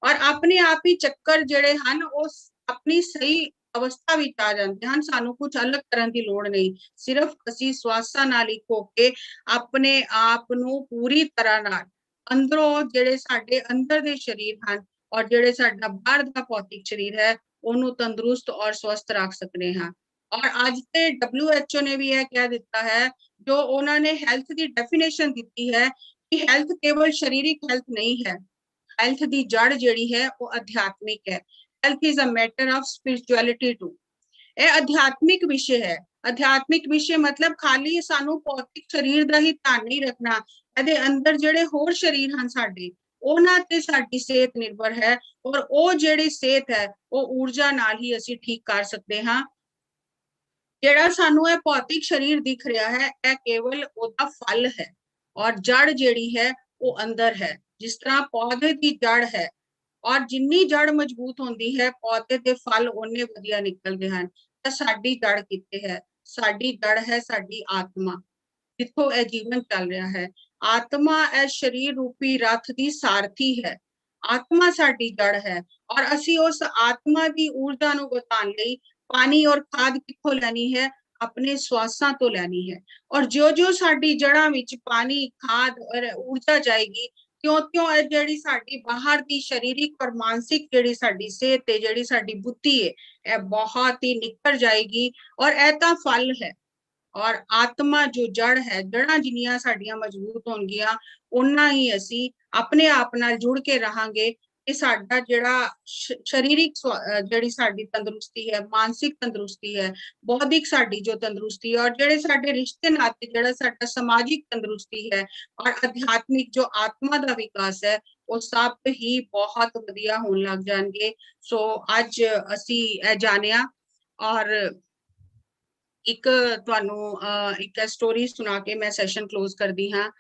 Speaker 1: और अपने आप ही चक्कर जेड़े हन उस अपनी सही अवस्था विच आ जाते हैं। सानू कुछ अलग करन दी लोड़ नहीं, सिर्फ असीं श्वासां नाल ही हो के अपने आप नू पूरी तरह नाल अंदरों जेड़े साडे अंदर दे शरीर हन और जेड़े साडा बाहर दा भौतिक शरीर है ओनू तंदुरुस्त और स्वस्थ रख सकने हां। और आज ते WHO ने भी यह कह दिता है, जो उन्होंने हेल्थ की डेफिनेशन दी है कि हेल्थ केवल शारीरिक हेल्थ नहीं है, हेल्थ दी जड़ जेड़ी है वो आध्यात्मिक है। Health is a matter of spirituality too. ये आध्यात्मिक विषय है। आध्यात्मिक विषय मतलब खाली सानू भौतिक शरीर दा ही ध्यान नहीं रखना, ਇਹਦੇ अंदर जेड़े होर शरीर हन साडे ਉਹਨਾਂ ਤੇ ਸਾਡੀ ਸਿਹਤ ਨਿਰਭਰ ਹੈ। और ਉਹ ਜਿਹੜੀ ਸਿਹਤ ਹੈ ਉਹ ਊਰਜਾ ਨਾਲ ਹੀ ਅਸੀਂ ਠੀਕ ਕਰ ਸਕਦੇ ਹਾਂ। ਜਿਹੜਾ ਸਾਨੂੰ ਇਹ ਭੌਤਿਕ शरीर दिख रहा है ਇਹ केवल ਉਹਦਾ फल है और जड़ ਜਿਹੜੀ है वो अंदर है। जिस तरह पौधे की जड़ है और जिन्नी जड़ मजबूत होती है पौधे के फल उन्ने वधिया निकलते हैं। तो साडी जड़ कित्थे है? साडी जड़ है साडी आत्मा, जिथों यह जीवन चल रहा है। आत्मा ए शरीर रूपी रथ की सारथी है। आत्मा साडी जड़ है और असी उस आत्मा की ऊर्जा नू बताउण लई पानी और खाद कित्थों लैनी है? अपने श्वासां तो लैनी है। और जो साडी जड़ां विच पानी, खाद और ऊर्जा जाएगी त्यों-त्यों ਇਹ ਜਿਹੜੀ ਸਾਡੀ ਬਾਹਰ ਦੀ शारीरिक और मानसिक ਜਿਹੜੀ ਸਾਡੀ ਸਿਹਤ ਤੇ ਜਿਹੜੀ ਸਾਡੀ ਬੁੱਧੀ ਹੈ ਇਹ बहुत ही निखर जाएगी। और ਇਹ ਤਾਂ फल है। और आत्मा जो जड़ है, जड़ां जिन्नियां साडियां मजबूत होणगियां उन्ना ही असी अपने आप नाल जुड़ के रहांगे ਕਿ ਸਾਡਾ ਜਿਹੜਾ ਸਰੀਰਿਕ ਜਿਹੜੀ ਸਾਡੀ ਤੰਦਰੁਸਤੀ ਹੈ, ਮਾਨਸਿਕ ਤੰਦਰੁਸਤੀ ਹੈ, ਬੌਧਿਕ ਸਾਡੀ ਜੋ ਤੰਦਰੁਸਤੀ ਹੈ, ਔਰ ਜਿਹੜੇ ਸਾਡੇ ਰਿਸ਼ਤੇ ਨਾਤੇ, ਜਿਹੜਾ ਸਾਡਾ ਸਮਾਜਿਕ ਤੰਦਰੁਸਤੀ ਹੈ, ਔਰ ਅਧਿਆਤਮਿਕ ਜੋ ਆਤਮਾ ਦਾ ਵਿਕਾਸ ਹੈ, ਉਹ ਸਭ ਹੀ ਬਹੁਤ ਵਧੀਆ ਹੋਣ ਲੱਗ ਜਾਣਗੇ। ਸੋ ਅੱਜ ਅਸੀਂ ਇਹ ਜਾਣਿਆ, ਔਰ ਇੱਕ ਤੁਹਾਨੂੰ ਇੱਕ ਸਟੋਰੀ ਸੁਣਾ ਕੇ ਮੈਂ ਸੈਸ਼ਨ ਕਲੋਜ਼ ਕਰਦੀ ਹਾਂ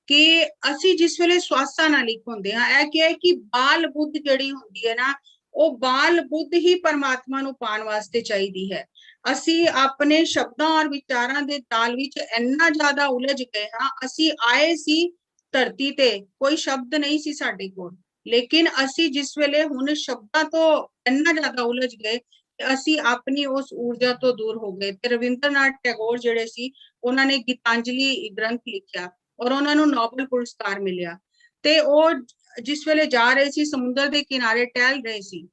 Speaker 1: ਕਿ ਅਸੀਂ ਜਿਸ ਵੇਲੇ ਸਵਾਸਾਂ ਨਾਲ ਇੱਕ ਹੁੰਦੇ ਹਾਂ, ਇਹ ਕੀ ਹੈ ਕਿ ਬਾਲ ਬੁੱਧ ਜਿਹੜੀ ਹੁੰਦੀ ਹੈ ਨਾ, ਉਹ ਬਾਲ ਬੁੱਧ ਹੀ ਪਰਮਾਤਮਾ ਨੂੰ ਪਾਉਣ ਵਾਸਤੇ ਚਾਹੀਦੀ ਹੈ। ਅਸੀਂ ਆਪਣੇ ਸ਼ਬਦਾਂ ਔਰ ਵਿਚਾਰਾਂ ਦੇ ਤਾਲ ਵਿੱਚ ਇੰਨਾ ਜ਼ਿਆਦਾ ਉਲਝ ਗਏ ਹਾਂ। ਅਸੀਂ ਆਏ ਸੀ ਧਰਤੀ ਤੇ, ਕੋਈ ਸ਼ਬਦ ਨਹੀਂ ਸੀ ਸਾਡੇ ਕੋਲ, ਲੇਕਿਨ ਅਸੀਂ ਜਿਸ ਵੇਲੇ ਹੁਣ ਸ਼ਬਦਾਂ ਤੋਂ ਇੰਨਾ ਜ਼ਿਆਦਾ ਉਲਝ ਗਏ, ਅਸੀਂ ਆਪਣੀ ਉਸ ਊਰਜਾ ਤੋਂ ਦੂਰ ਹੋ ਗਏ। ਤੇ ਰਵਿੰਦਰਨਾਥ ਟੈਗੋਰ ਜਿਹੜੇ ਸੀ, ਉਹਨਾਂ ਨੇ ਗੀਤਾਂਜਲੀ ਗ੍ਰੰਥ ਲਿਖਿਆ ਔਰ ਉਹਨਾਂ ਨੂੰ ਨੋਬਲ ਪੁਰਸਕਾਰ ਮਿਲਿਆ। ਤੇ ਉਹ ਜਿਸ ਵੇਲੇ ਜਾ ਰਹੇ ਸੀ, ਸਮੁੰਦਰ ਦੇ ਕਿਨਾਰੇ ਟਹਿਲ ਰਹੇ ਸੀ,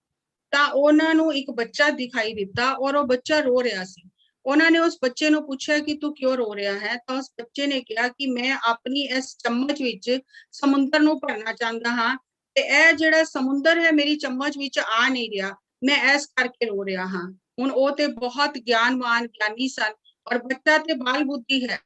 Speaker 1: ਤਾਂ ਉਹਨਾਂ ਨੂੰ ਇੱਕ ਬੱਚਾ ਦਿਖਾਈ ਦਿੱਤਾ ਔਰ ਉਹ ਬੱਚਾ ਰੋ ਰਿਹਾ ਸੀ। ਉਹਨਾਂ ਨੇ ਉਸ ਬੱਚੇ ਨੂੰ ਪੁੱਛਿਆ ਕਿ ਤੂੰ ਕਿਉਂ ਰੋ ਰਿਹਾ ਹੈ? ਤਾਂ ਉਸ ਬੱਚੇ ਨੇ ਕਿਹਾ ਕਿ ਮੈਂ ਆਪਣੀ ਇਸ ਚਮਚ ਵਿੱਚ ਸਮੁੰਦਰ ਨੂੰ ਭਰਨਾ ਚਾਹੁੰਦਾ ਹਾਂ, ਤੇ ਇਹ ਜਿਹੜਾ ਸਮੁੰਦਰ ਹੈ ਮੇਰੀ ਚਮਚ ਵਿੱਚ ਆ ਨਹੀਂ ਰਿਹਾ, ਮੈਂ ਇਸ ਕਰਕੇ ਰੋ ਰਿਹਾ ਹਾਂ। ਹੁਣ ਉਹ ਤੇ ਬਹੁਤ ਗਿਆਨਵਾਨ ਗਿਆਨੀ ਸਨ, ਔਰ ਬੱਚਾ ਤੇ ਬਾਲ ਬੁੱਧੀ ਹੈ,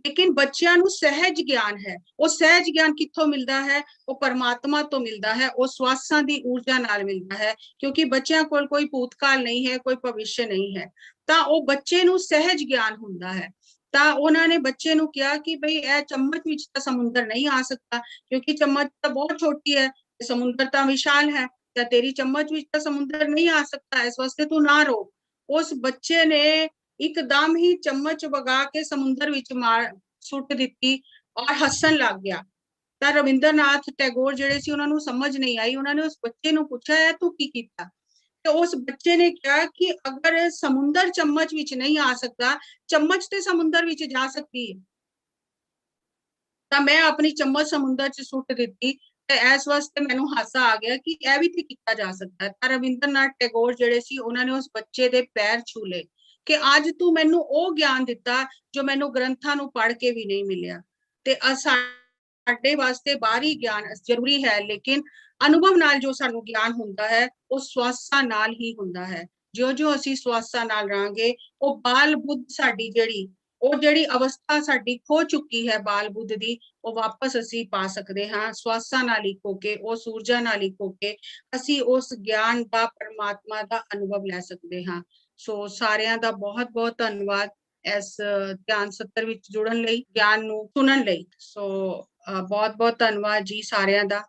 Speaker 1: ਲੇਕਿਨ ਬੱਚਿਆਂ ਨੂੰ ਸਹਿਜ ਗਿਆਨ ਹੈ। ਉਹ ਸਹਿਜ ਗਿਆਨ ਕਿੱਥੋਂ ਮਿਲਦਾ ਹੈ? ਉਹ ਪਰਮਾਤਮਾ ਤੋਂ ਮਿਲਦਾ ਹੈ, ਉਹ ਸਵਾਸਾਂ ਦੀ ਊਰਜਾ ਨਾਲ ਮਿਲਦਾ ਹੈ, ਕਿਉਂਕਿ ਬੱਚਿਆਂ ਕੋਲ ਕੋਈ ਭੂਤਕਾਲ ਨਹੀਂ ਹੈ, ਕੋਈ ਭਵਿੱਖ ਨਹੀਂ ਹੈ, ਤਾਂ ਉਹ ਬੱਚੇ ਨੂੰ ਸਹਿਜ ਗਿਆਨ ਹੁੰਦਾ ਹੈ। ਤਾਂ ਉਹਨਾਂ ਨੇ ਬੱਚੇ ਨੂੰ ਕਿਹਾ ਕਿ ਭਈ ਇਹ ਚਮਚ ਵਿੱਚ ਤਾਂ ਸਮੁੰਦਰ ਨਹੀਂ ਆ ਸਕਦਾ, ਕਿਉਂਕਿ ਚਮਚ ਤਾਂ ਬਹੁਤ ਛੋਟੀ ਹੈ, ਸਮੁੰਦਰ ਤਾਂ ਵਿਸ਼ਾਲ ਹੈ, ਤਾਂ ਤੇਰੀ ਚਮਚ ਵਿੱਚ ਤਾਂ ਸਮੁੰਦਰ ਨਹੀਂ ਆ ਸਕਦਾ, ਇਸ ਵਾਸਤੇ ਤੂੰ ਨਾ ਰੋ। ਉਸ ਬੱਚੇ ਨੇ ਇੱਕਦਮ ਹੀ ਚਮਚ ਵਗਾ ਕੇ ਸਮੁੰਦਰ ਵਿੱਚ ਮਾਰ ਸੁੱਟ ਦਿੱਤੀ ਔਰ ਹੱਸਣ ਲੱਗ ਗਿਆ। ਤਾਂ ਰਵਿੰਦਰਨਾਥ ਟੈਗੋਰ ਜਿਹੜੇ ਸੀ, ਉਹਨਾਂ ਨੂੰ ਸਮਝ ਨਹੀਂ ਆਈ। ਉਹਨਾਂ ਨੇ ਉਸ ਬੱਚੇ ਨੂੰ ਪੁੱਛਿਆ, ਹੈ ਤੂੰ ਕੀ ਕੀਤਾ? ਤੇ ਉਸ ਬੱਚੇ ਨੇ ਕਿਹਾ ਕਿ ਅਗਰ ਸਮੁੰਦਰ ਚਮਚ ਵਿੱਚ ਨਹੀਂ ਆ ਸਕਦਾ, ਚਮਚ ਤੇ ਸਮੁੰਦਰ ਵਿੱਚ ਜਾ ਸਕਦੀ ਹੈ, ਤਾਂ ਮੈਂ ਆਪਣੀ ਚਮਚ ਸਮੁੰਦਰ 'ਚ ਸੁੱਟ ਦਿੱਤੀ। ਤੇ ਇਸ ਵਾਸਤੇ ਮੈਨੂੰ ਹਾਸਾ ਆ ਗਿਆ ਕਿ ਇਹ ਵੀ ਤੇ ਕੀਤਾ ਜਾ ਸਕਦਾ ਹੈ। ਤਾਂ ਰਵਿੰਦਰਨਾਥ ਟੈਗੋਰ ਜਿਹੜੇ ਸੀ, ਉਹਨਾਂ ਨੇ ਉਸ ਬੱਚੇ ਦੇ ਪੈਰ ਛੂ ਲਏ ਕਿ ਅੱਜ ਤੂੰ ਮੈਨੂੰ ਉਹ ਗਿਆਨ ਦਿੱਤਾ ਜੋ ਮੈਨੂੰ ਗ੍ਰੰਥਾਂ ਨੂੰ ਪੜ੍ਹ ਕੇ ਵੀ ਨਹੀਂ ਮਿਲਿਆ। ਤੇ ਸਾਡੇ ਵਾਸਤੇ ਬਾਹਰੀ ਗਿਆਨ ਜ਼ਰੂਰੀ ਹੈ, ਲੇਕਿਨ ਅਨੁਭਵ ਨਾਲ ਜੋ ਸਾਨੂੰ ਗਿਆਨ ਹੁੰਦਾ ਹੈ, ਉਹ ਸਵਾਸਾਂ ਨਾਲ ਹੀ ਹੁੰਦਾ ਹੈ। ਜਿਉਂ-ਜਿਉਂ ਅਸੀਂ ਸਵਾਸਾਂ ਨਾਲ ਰਹਾਂਗੇ, ਉਹ ਬਾਲ ਬੁੱਧ ਸਾਡੀ ਜਿਹੜੀ ਅਵਸਥਾ ਸਾਡੀ ਖੋ ਚੁੱਕੀ ਹੈ ਬਾਲ ਬੁੱਧ ਦੀ, ਉਹ ਵਾਪਸ ਅਸੀਂ ਪਾ ਸਕਦੇ ਹਾਂ। ਸਵਾਸਾਂ ਨਾਲ ਹੀ ਹੋ ਕੇ, ਉਸ ਊਰਜਾ ਨਾਲ ਹੀ ਹੋ ਕੇ ਅਸੀਂ ਉਸ ਗਿਆਨ ਦਾ, ਪਰਮਾਤਮਾ ਦਾ ਅਨੁਭਵ ਲੈ ਸਕਦੇ ਹਾਂ। ਸੋ ਸਾਰਿਆਂ ਦਾ ਬਹੁਤ ਬਹੁਤ ਧੰਨਵਾਦ ਇਸ ਧਿਆਨ ਸੱਤਰ ਵਿੱਚ ਜੁੜਨ ਲਈ, ਗਿਆਨ ਨੂੰ ਸੁਣਨ ਲਈ। ਸੋ ਬਹੁਤ ਬਹੁਤ ਧੰਨਵਾਦ ਜੀ ਸਾਰਿਆਂ ਦਾ।